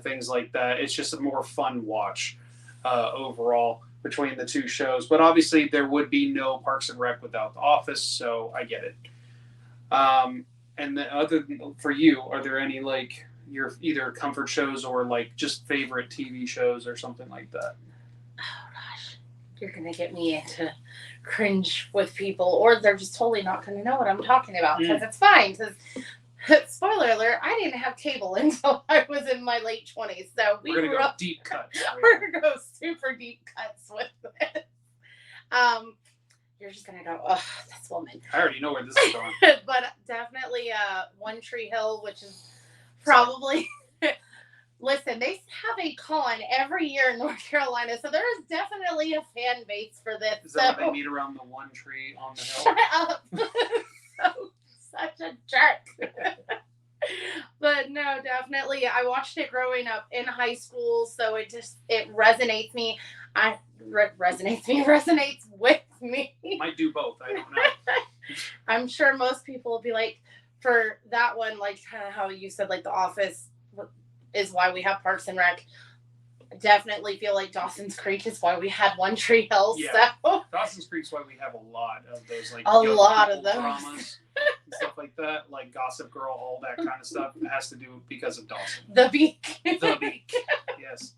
things like that. It's just a more fun watch overall between the 2 shows. But obviously, there would be no Parks and Rec without The Office, so I get it. And then for you, are there any like your either comfort shows or like just favorite TV shows or something like that? Oh gosh, you're gonna get me into cringe with people, or they're just totally not gonna know what I'm talking about because it's fine. Because spoiler alert, I didn't have cable until I was in my late 20s. So we're gonna go deep cuts. We're gonna go super deep cuts with this. You're just gonna go, oh, this woman. I already know where this is going. But definitely One Tree Hill, which is probably listen, they have a con every year in North Carolina, so there is definitely a fan base for this. Is that when they meet around the one tree on the hill? Shut up. Such a jerk. But no, definitely I watched it growing up in high school, so it resonates with me. might do both. I don't know. I'm sure most people will be like, for that one, like kind of how you said, like The Office is why we have Parks and Rec. Definitely feel like Dawson's Creek is why we had One Tree Hill. Yeah. So Dawson's Creek's why we have a lot of those, like, a lot of those dramas and stuff like that, like Gossip Girl, all that kind of stuff. It has to do because of Dawson. The Beak. The Beak. Yes.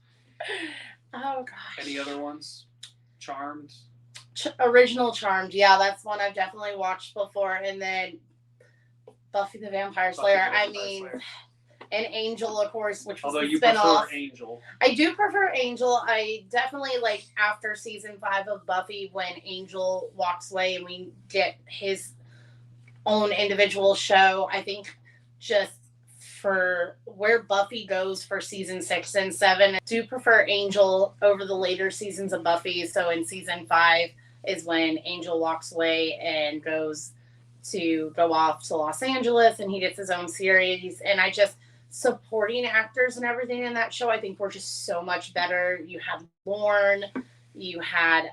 Oh gosh. Any other ones? Charmed. Original Charmed. Yeah, that's one I've definitely watched before, and then Buffy the Vampire Slayer. And Angel, of course, which was although the you spin-off. prefer Angel. I do prefer Angel. I definitely like after season 5 of Buffy when Angel walks away and we get his own individual show. I think just for where Buffy goes for season 6 and 7, I do prefer Angel over the later seasons of Buffy. So in season 5 is when Angel walks away and goes to go off to Los Angeles and he gets his own series. And I just supporting actors and everything in that show, I think were just so much better. You had Lorne, you had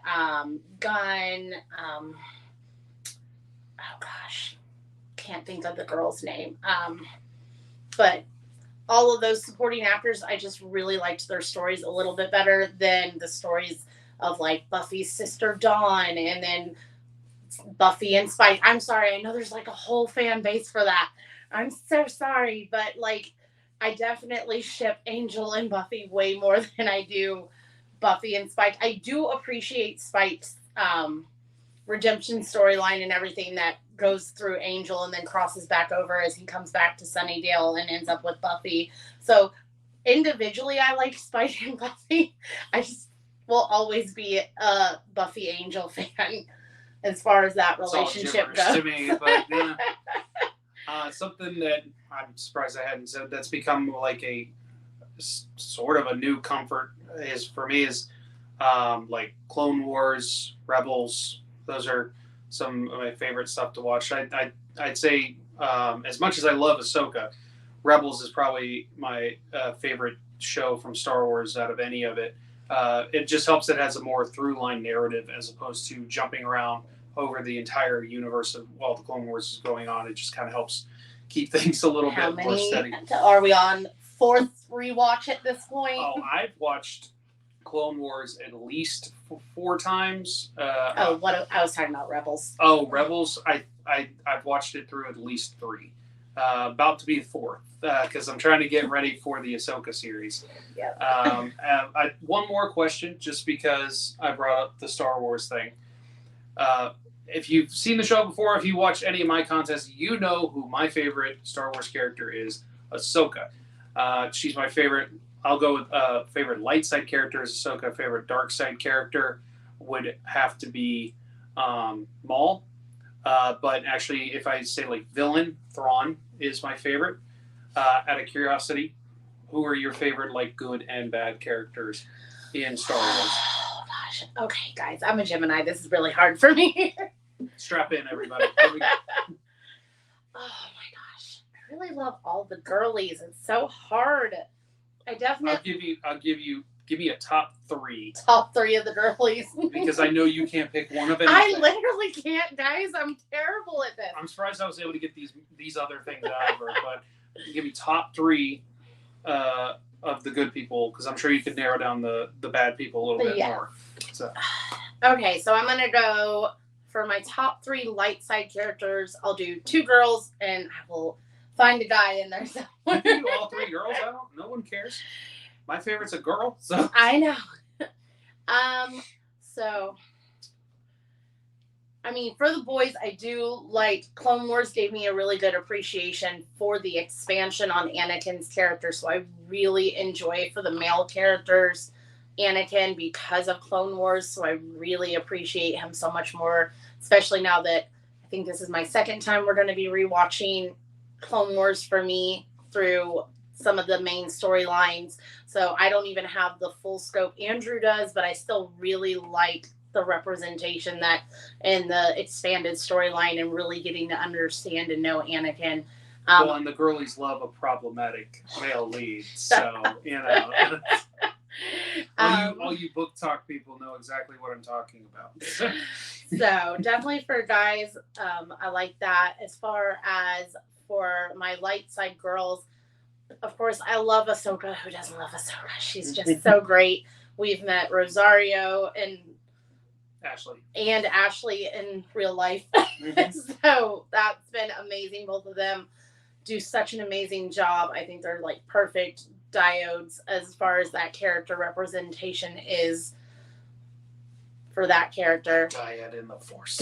Gunn, oh gosh, can't think of the girl's name. But all of those supporting actors, I just really liked their stories a little bit better than the stories of like Buffy's sister Dawn and then Buffy and Spike. I'm sorry, I know there's like a whole fan base for that. I'm so sorry, but like I definitely ship Angel and Buffy way more than I do Buffy and Spike. I do appreciate Spike's redemption storyline and everything that goes through Angel and then crosses back over as he comes back to Sunnydale and ends up with Buffy. So individually, I like Spike and Buffy. I just will always be a Buffy Angel fan as far as that relationship goes. To me, but yeah. Something that I'm surprised I hadn't said that's become like a sort of a new comfort is for me is like Clone Wars, Rebels. Those are some of my favorite stuff to watch. I'd say as much as I love Ahsoka, Rebels is probably my favorite show from Star Wars out of any of it. It just helps it has a more through line narrative as opposed to jumping around over the entire universe of while the Clone Wars is going on. It just kind of helps keep things a little bit more steady. Are we on 4th rewatch at this point? Oh, I've watched Clone Wars at least 4 times. I was talking about Rebels. Oh, Rebels! I've watched it through at least 3. About to be the 4th because I'm trying to get ready for the Ahsoka series. Yeah. One more question, just because I brought up the Star Wars thing. If you've seen the show before, if you watch any of my contests, you know who my favorite Star Wars character is, Ahsoka. She's my favorite. I'll go with favorite light side character is Ahsoka. Favorite dark side character would have to be Maul. But actually, if I say like villain, Thrawn is my favorite. Out of curiosity, who are your favorite like good and bad characters in Star Wars? Oh gosh. Okay, guys, I'm a Gemini. This is really hard for me. Strap in, everybody. Oh my gosh, I really love all the girlies. It's so hard. I definitely. I'll give you. Give me a top 3. Top 3 of the girlies. Because I know you can't pick one of anything. I literally can't, guys. I'm terrible at this. I'm surprised I was able to get these other things out of her. But give me top 3 of the good people, because I'm sure you could narrow down the bad people a little bit more. So. Okay, so I'm gonna go for my top 3 light side characters. I'll do 2 girls, and I will find a guy in there somewhere. You can do all 3 girls. No one cares. My favorite's a girl, so I know. So I mean, for the boys, I do like Clone Wars gave me a really good appreciation for the expansion on Anakin's character. So I really enjoy for the male characters Anakin because of Clone Wars. So I really appreciate him so much more, especially now that I think this is my 2nd time we're going to be rewatching Clone Wars for me through some of the main storylines. So I don't even have the full scope Andrew does, but I still really like the representation that in the expanded storyline and really getting to understand and know Anakin. Well, and the girlies love a problematic male lead, so, you know. All you book talk people know exactly what I'm talking about. So definitely for guys, I like that. As far as for my light side girls, of course, I love Ahsoka. Who doesn't love Ahsoka? She's just so great. We've met Rosario and Ashley in real life. So that's been amazing. Both of them do such an amazing job. I think they're like perfect diodes as far as that character representation is for that character. Dyad in the Force.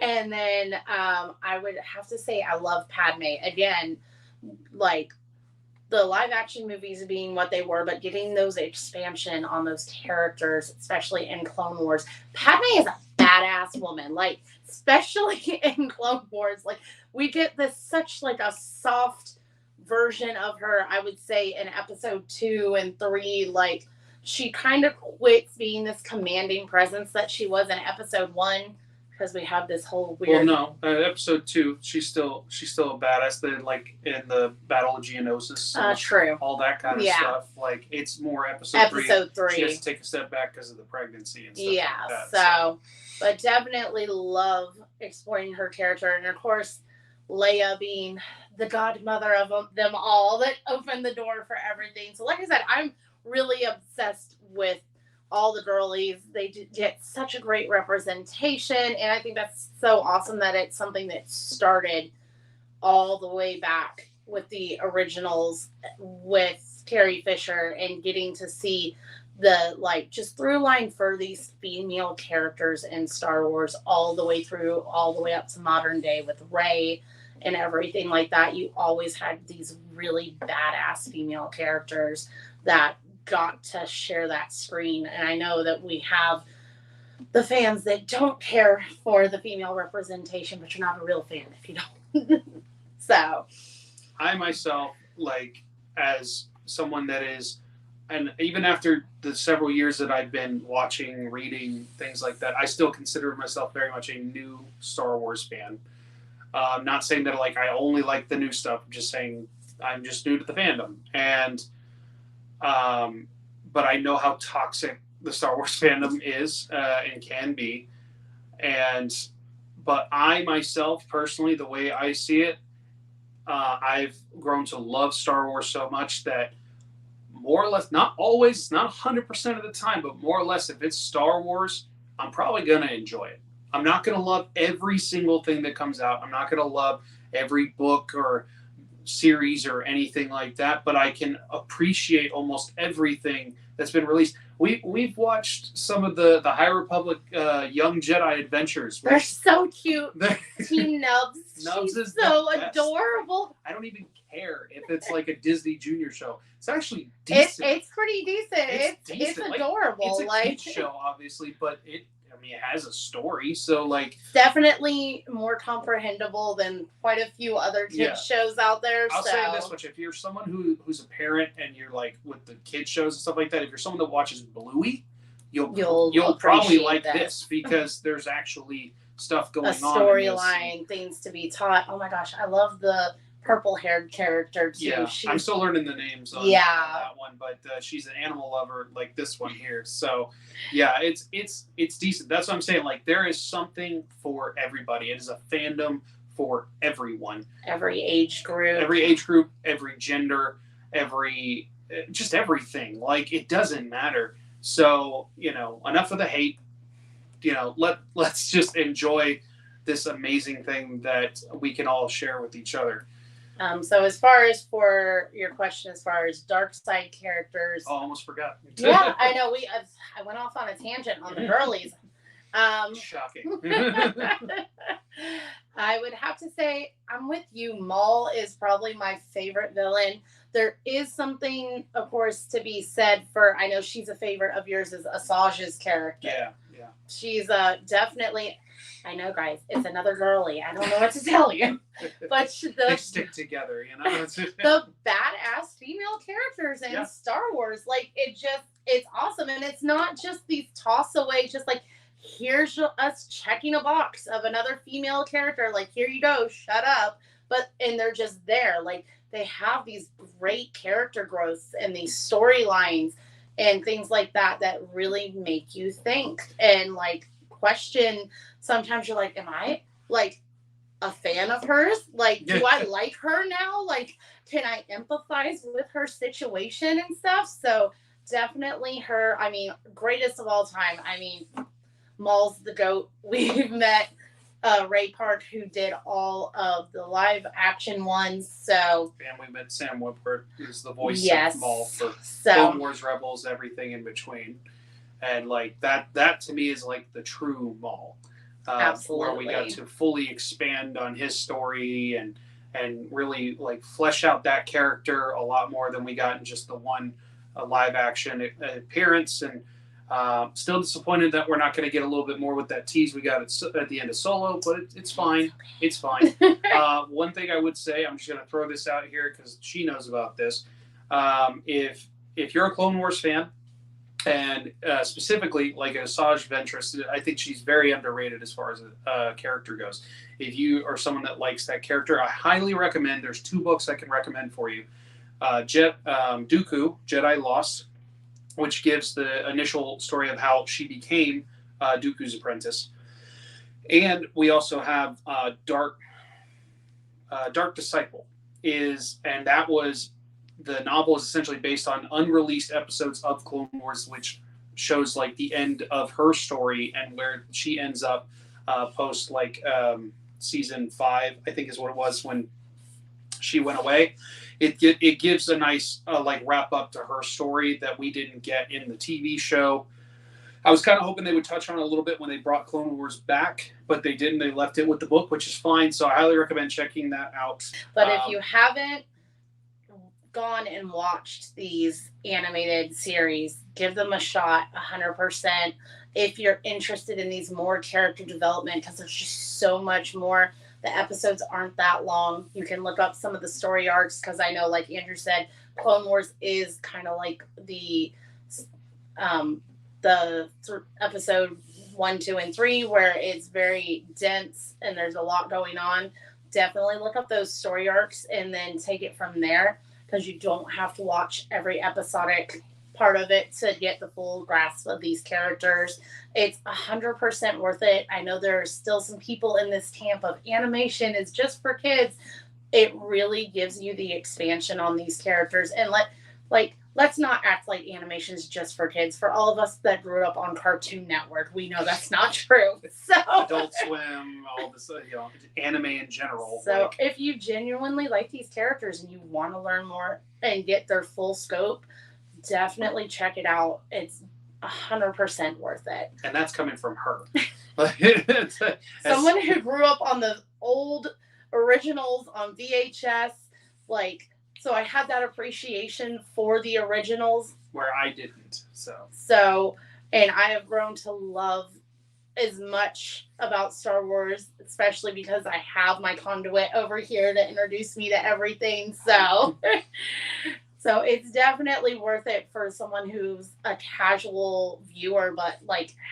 And then I would have to say I love Padme. Again, like the live action movies being what they were, but getting those expansion on those characters, especially in Clone Wars. Padme is a badass woman. Like, especially in Clone Wars, like we get this such like a soft version of her, I would say, in episode 2 and 3. Like she kind of quits being this commanding presence that she was in episode 1 because we have this whole weird. Well, no, episode 2, she's still a badass. Then like in the Battle of Geonosis, true, all that kind of stuff. Like it's more episode 3. She has to take a step back because of the pregnancy and stuff. Yeah, like that, so but definitely love exploring her character, and of course, Leia being the godmother of them all that opened the door for everything. So, like I said, I'm really obsessed with all the girlies. They get such a great representation, and I think that's so awesome that it's something that started all the way back with the originals with Carrie Fisher and getting to see the like just through line for these female characters in Star Wars all the way through, all the way up to modern day with Rey and everything like that. You always had these really badass female characters that got to share that screen. And I know that we have the fans that don't care for the female representation, but you're not a real fan if you don't. So I myself, like, as someone that is, and even after the several years that I've been watching, reading, things like that, I still consider myself very much a new Star Wars fan. Not saying that like I only like the new stuff. I'm just saying I'm just new to the fandom, and but I know how toxic the Star Wars fandom is and can be, but I myself personally, the way I see it, I've grown to love Star Wars so much that more or less, not always, not 100% of the time, but more or less, if it's Star Wars, I'm probably gonna enjoy it. I'm not going to love every single thing that comes out. I'm not going to love every book or series or anything like that, but I can appreciate almost everything that's been released. We've watched some of the High Republic Young Jedi Adventures. They're so cute. Team Nubs. Nubs is so adorable. I don't even care if it's like a Disney Junior show. It's actually decent. It's pretty decent. It's adorable. It's a kids show, obviously, but it has a story, so like definitely more comprehensible than quite a few other kids shows out there. I'll say this much: if you're someone who's a parent and you're like with the kids shows and stuff like that, if you're someone that watches Bluey, you'll probably like this because there's actually stuff going on. A storyline, things to be taught. Oh my gosh, I love the purple-haired character too. Yeah, I'm still learning the names on that one, but she's an animal lover like this one here. So, yeah, it's decent. That's what I'm saying. Like, there is something for everybody. It is a fandom for everyone. Every age group, every gender, just everything. Like, it doesn't matter. So, enough of the hate. Let's just enjoy this amazing thing that we can all share with each other. So as far as for your question, as far as dark side characters, I almost forgot. Yeah, I know. I went off on a tangent on the girlies. Shocking. I would have to say I'm with you. Maul is probably my favorite villain. There is something, of course, to be said for. I know she's a favorite of yours. Is Asajj's character? Yeah. She's definitely. I know, guys. It's another girly. I don't know what to tell you, but they stick together, the badass female characters in Star Wars, like it's awesome, and it's not just these toss away, just like here's us checking a box of another female character. Like here you go, shut up. and they're just there. Like they have these great character growths and these storylines and things like that that really make you think and like question. Sometimes you're like, am I like a fan of hers? Like, do I like her now? Like, can I empathize with her situation and stuff? So definitely her. I mean, greatest of all time. I mean, Maul's the goat. We've met Ray Park, who did all of the live action ones. So, and we met Sam Witwer, who's the voice yes, of Maul for so Clone Wars, Rebels, everything in between. And like that to me is like the true Maul. Absolutely. Where we got to fully expand on his story and really like flesh out that character a lot more than we got in just the one live action appearance. And still disappointed that we're not going to get a little bit more with that tease we got at the end of Solo, but it's fine. It's fine. One thing I would say, I'm just going to throw this out here because she knows about this. If you're a Clone Wars fan, and specifically like Asajj Ventress, I think she's very underrated as far as a character goes. If you are someone that likes that character, I highly recommend. There's 2 books I can recommend for you. Dooku, Jedi Lost, which gives the initial story of how she became Dooku's apprentice. And we also have Dark Disciple, and that was the novel is essentially based on unreleased episodes of Clone Wars, which shows like the end of her story and where she ends up post like season 5, I think is what it was when she went away. It gives a nice like wrap up to her story that we didn't get in the TV show. I was kind of hoping they would touch on it a little bit when they brought Clone Wars back, but they didn't. They left it with the book, which is fine. So I highly recommend checking that out. But if you haven't gone and watched these animated series, give them a shot 100%. If you're interested in these more character development, because there's just so much more. The episodes aren't that long. You can look up some of the story arcs, because I know, like Andrew said, Clone Wars is kind of like the episode 1, 2, and 3, where it's very dense and there's a lot going on. Definitely look up those story arcs and then take it from there, because you don't have to watch every episodic part of it to get the full grasp of these characters. It's 100% worth it. I know there are still some people in this camp of animation is just for kids. It really gives you the expansion on these characters. And let's not act like animation is just for kids. For all of us that grew up on Cartoon Network, we know that's not true. So Adult Swim, all this, anime in general. So if you genuinely like these characters and you want to learn more and get their full scope, definitely check it out. It's 100% worth it. And that's coming from her. Someone who grew up on the old originals on VHS, so I had that appreciation for the originals. Where I didn't, and I have grown to love as much about Star Wars, especially because I have my conduit over here to introduce me to everything. So it's definitely worth it for someone who's a casual viewer, but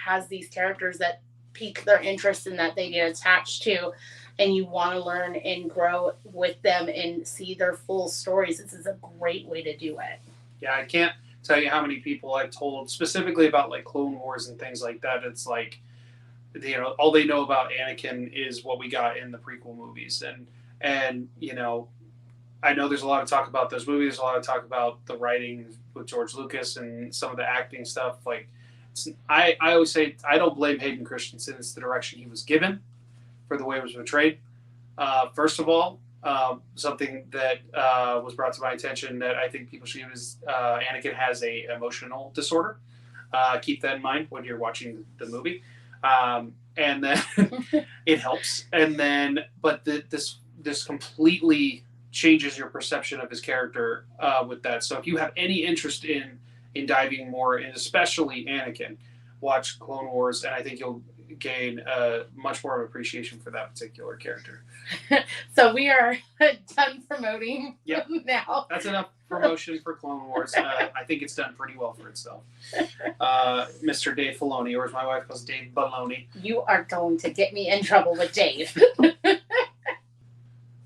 has these characters that pique their interest and that they get attached to, and you want to learn and grow with them and see their full stories. This is a great way to do it. Yeah, I can't tell you how many people I've told specifically about Clone Wars and things like that. It's all they know about Anakin is what we got in the prequel movies, and I know there's a lot of talk about those movies, a lot of talk about the writing with George Lucas and some of the acting stuff. I always say I don't blame Hayden Christensen. It's the direction he was given for the way it was portrayed. First of all, something that was brought to my attention that I think people should use, Anakin has a emotional disorder. Keep that in mind when you're watching the movie. And then it helps. And then, but this completely changes your perception of his character with that. So if you have any interest in diving more, and especially Anakin, watch Clone Wars, and I think you'll gain much more of appreciation for that particular character. So we are done promoting now. That's enough promotion for Clone Wars. I think it's done pretty well for itself. Mr. Dave Filoni, or as my wife calls Dave Baloney. You are going to get me in trouble with Dave.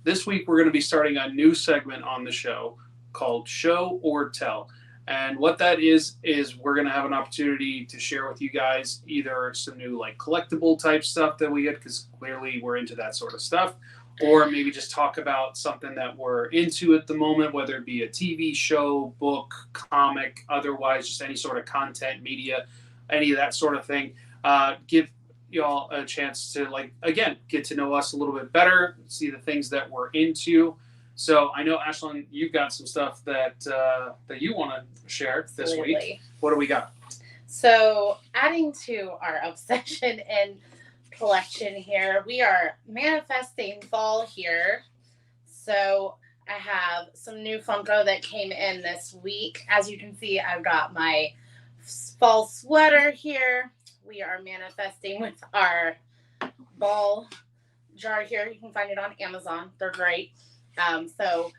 This week we're going to be starting a new segment on the show called Show or Tell. And what that is we're going to have an opportunity to share with you guys either some new like collectible type stuff that we get, because clearly we're into that sort of stuff, or maybe just talk about something that we're into at the moment, whether it be a TV show, book, comic, otherwise just any sort of content, media, any of that sort of thing. Give y'all a chance to, like, again, get to know us a little bit better, see the things that we're into. So I know, Ashlyn, you've got some stuff that that you want to share this week. What do we got? So adding to our obsession and collection here, we are manifesting fall here. So I have some new Funko that came in this week. As you can see, I've got my fall sweater here. We are manifesting with our ball jar here. You can find it on Amazon. They're great. So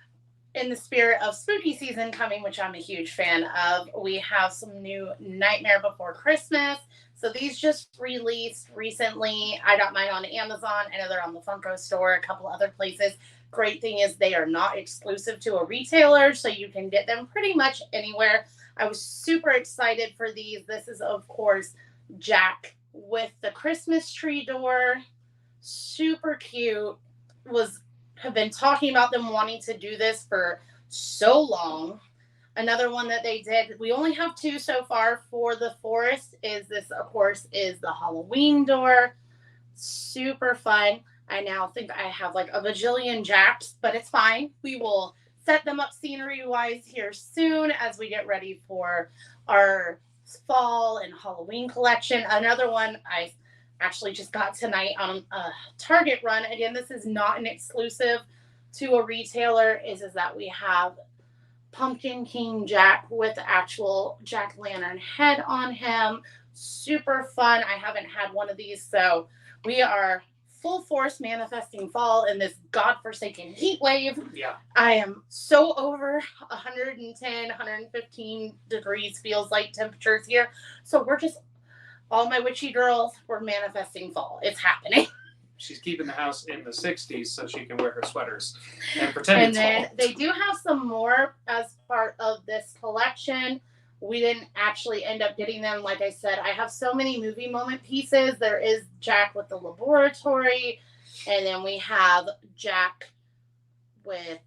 in the spirit of spooky season coming, which I'm a huge fan of, we have some new Nightmare Before Christmas. So these just released recently. I got mine on Amazon. I know they're on the Funko store, a couple other places. Great thing is they are not exclusive to a retailer, so you can get them pretty much anywhere. I was super excited for these. This is, of course, Jack with the Christmas tree door. Super cute. Have been talking about them wanting to do this for so long. Another one that they did, we only have 2 so far for the forest, is this, of course, is the Halloween door. Super fun. I now think I have like a bajillion Jacks, but it's fine. We will set them up scenery-wise here soon as we get ready for our fall and Halloween collection. Another one I actually just got tonight on a Target run. Again, this is not an exclusive to a retailer, is that we have Pumpkin King Jack with the actual jack-o'-lantern head on him. Super fun. I haven't had one of these, so we are full force manifesting fall in this godforsaken heat wave. Yeah. I am so over 110, 115 degrees feels like temperatures here. So we're just, all my witchy girls, we're manifesting fall. It's happening. She's keeping the house in the 60s so she can wear her sweaters and pretend And it's then fall. they do have some more as part of this collection. We didn't actually end up getting them. Like I said, I have so many movie moment pieces. There is Jack with the laboratory. And then we have Jack with,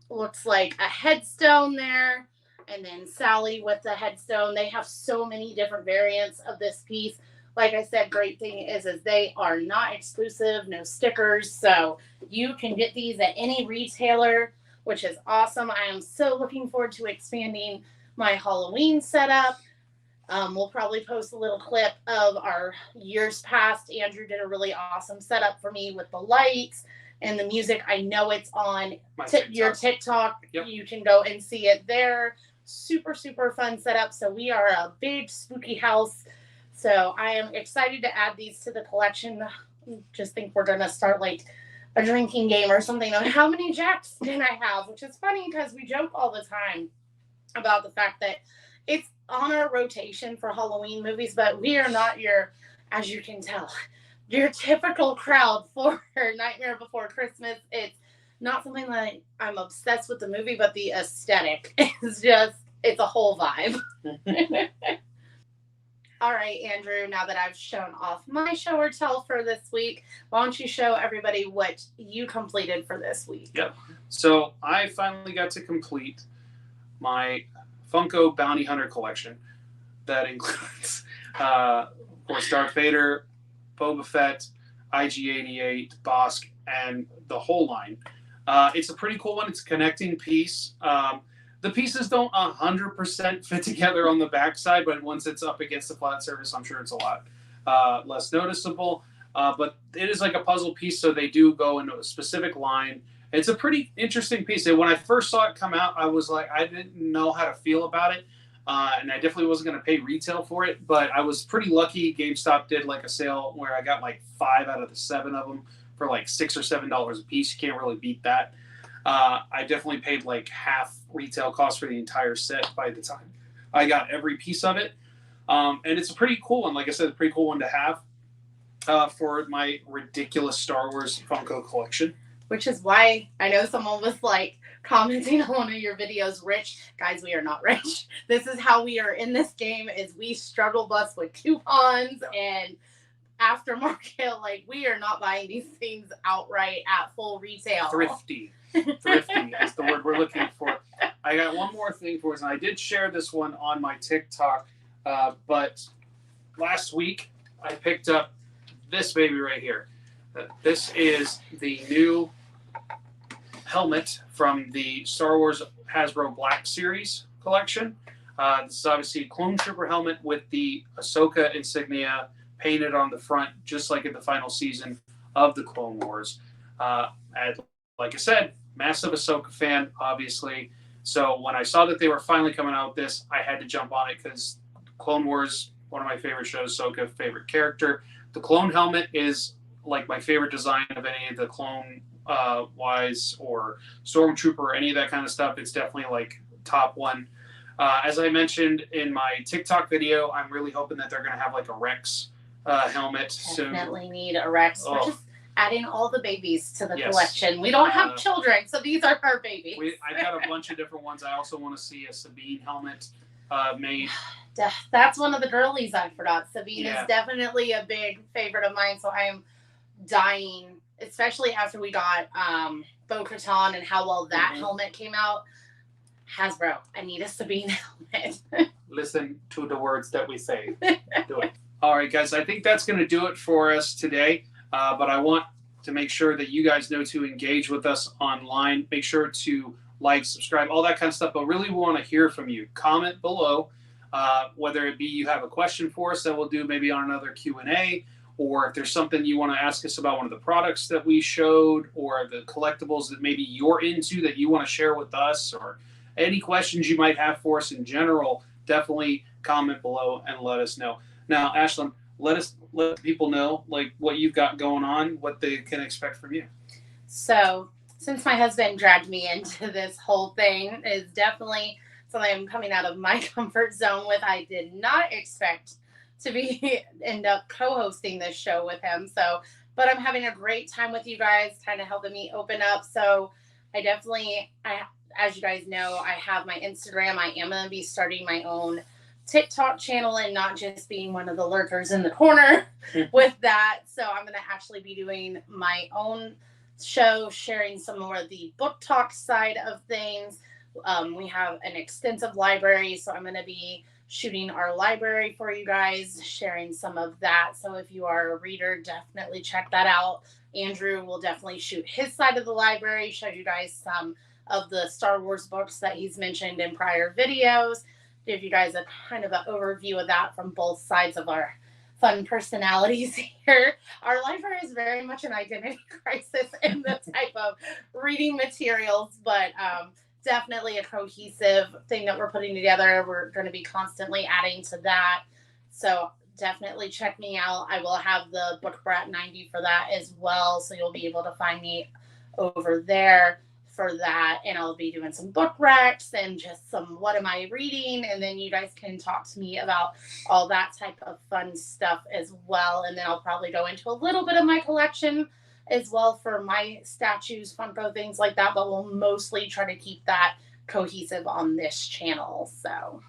looks like a headstone there. And then Sally with the headstone. They have so many different variants of this piece. Like I said, great thing is they are not exclusive, no stickers. So you can get these at any retailer, which is awesome. I am so looking forward to expanding my Halloween setup. We'll probably post a little clip of our years past. Andrew did a really awesome setup for me with the lights and the music. I know it's on your TikTok. Yep. You can go and see it there. Super, super fun setup. So we are a big spooky house. So I am excited to add these to the collection. Just think we're going to start like a drinking game or something on how many Jacks can I have, which is funny because we joke all the time about the fact that it's on our rotation for Halloween movies, but we are not your, as you can tell, your typical crowd for Nightmare Before Christmas. It's not something that I'm obsessed with the movie, but the aesthetic is just, it's a whole vibe. All right, Andrew, now that I've shown off my show or tell for this week, why don't you show everybody what you completed for this week? Yep. So I finally got to complete my Funko Bounty Hunter collection. That includes, of course, Darth Vader, Boba Fett, IG-88, Bosk, and the whole line. It's a pretty cool one. It's a connecting piece. The pieces don't 100% fit together on the backside, but once it's up against the flat surface, I'm sure it's a lot less noticeable. But it is like a puzzle piece, so they do go into a specific line. It's a pretty interesting piece. And when I first saw it come out, I was like, I didn't know how to feel about it. And I definitely wasn't going to pay retail for it, but I was pretty lucky. GameStop did like a sale where I got like 5 out of the 7 of them for like $6 or $7 a piece. You can't really beat that. I definitely paid like half retail cost for the entire set by the time I got every piece of it. And it's a pretty cool one. Like I said, a pretty cool one to have for my ridiculous Star Wars Funko collection. which is why I know someone was like commenting on one of your videos, rich. Guys, we are not rich. This is how we are in this game is we struggle bus with coupons and aftermarket. Like we are not buying these things outright at full retail. Thrifty. Thrifty is the word we're looking for. I got one more thing for us, and I did share this one on my TikTok, but last week I picked up this baby right here. This is the new helmet from the Star Wars Hasbro Black Series collection. This is obviously a Clone Trooper helmet with the Ahsoka insignia painted on the front, just like in the final season of the Clone Wars. And like I said, massive Ahsoka fan, obviously. So when I saw that they were finally coming out with this, I had to jump on it because Clone Wars, one of my favorite shows, Ahsoka, favorite character. The clone helmet is like my favorite design of any of the Clone Wise or Stormtrooper or any of that kind of stuff. It's definitely like top one. As I mentioned in my TikTok video, I'm really hoping that they're going to have like a Rex helmet soon. Definitely need a Rex. We're just adding all the babies to the collection. We don't have children, so these are our babies. I got a bunch of different ones. I also want to see a Sabine helmet made. That's one of the girlies I forgot. Sabine is definitely a big favorite of mine, so I'm dying, especially after we got Bo-Katan and how well that helmet came out. Hasbro, I need a Sabine helmet. Listen to the words that we say. Do it. All right, guys, I think that's going to do it for us today. But I want to make sure that you guys know to engage with us online. Make sure to like, subscribe, all that kind of stuff. But really, we want to hear from you. Comment below, whether it be you have a question for us that we'll do maybe on another Q&A, or if there's something you want to ask us about one of the products that we showed, or the collectibles that maybe you're into that you want to share with us, or any questions you might have for us in general, definitely comment below and let us know. Now, Ashlyn, let people know like what you've got going on, what they can expect from you. So, since my husband dragged me into this whole thing, is definitely something I'm coming out of my comfort zone with. I did not expect to end up co-hosting this show with him. So, but I'm having a great time with you guys, kind of helping me open up. So, as you guys know, I have my Instagram. I am going to be starting my own TikTok channel and not just being one of the lurkers in the corner with that. So I'm going to actually be doing my own show, sharing some more of the book talk side of things. We have an extensive library, so I'm going to be shooting our library for you guys, sharing some of that. So if you are a reader, definitely check that out. Andrew will definitely shoot his side of the library, show you guys some of the Star Wars books that he's mentioned in prior videos. Give you guys a kind of an overview of that from both sides of our fun personalities here. Our library is very much an identity crisis in the type of reading materials, but definitely a cohesive thing that we're putting together. We're going to be constantly adding to that. So definitely check me out. I will have the Book Brat 90 for that as well. So you'll be able to find me over there for that, and I'll be doing some book recs and just some what am I reading, and then you guys can talk to me about all that type of fun stuff as well. And then I'll probably go into a little bit of my collection as well for my statues, Funko, things like that, but we'll mostly try to keep that cohesive on this channel. So,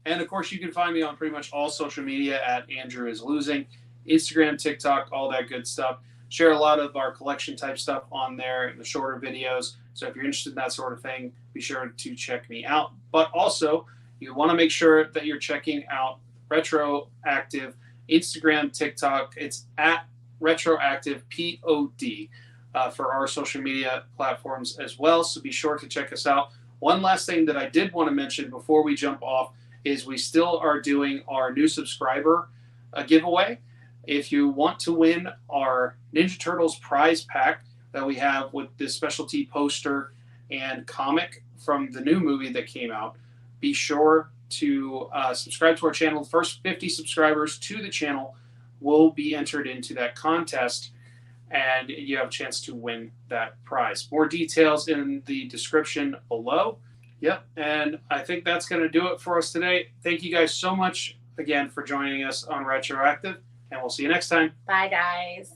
and of course you can find me on pretty much all social media at Andrew is Losing, Instagram, TikTok, all that good stuff. Share a lot of our collection type stuff on there in the shorter videos. So if you're interested in that sort of thing, be sure to check me out. But also, you want to make sure that you're checking out Retroactive Instagram, TikTok. It's at Retroactive POD for our social media platforms as well. So be sure to check us out. One last thing that I did want to mention before we jump off is we still are doing our new subscriber giveaway. If you want to win our Ninja Turtles prize pack that we have with this specialty poster and comic from the new movie that came out, be sure to subscribe to our channel. The first 50 subscribers to the channel will be entered into that contest, and you have a chance to win that prize. More details in the description below. Yep, and I think that's going to do it for us today. Thank you guys so much again for joining us on Retroactive. And we'll see you next time. Bye, guys.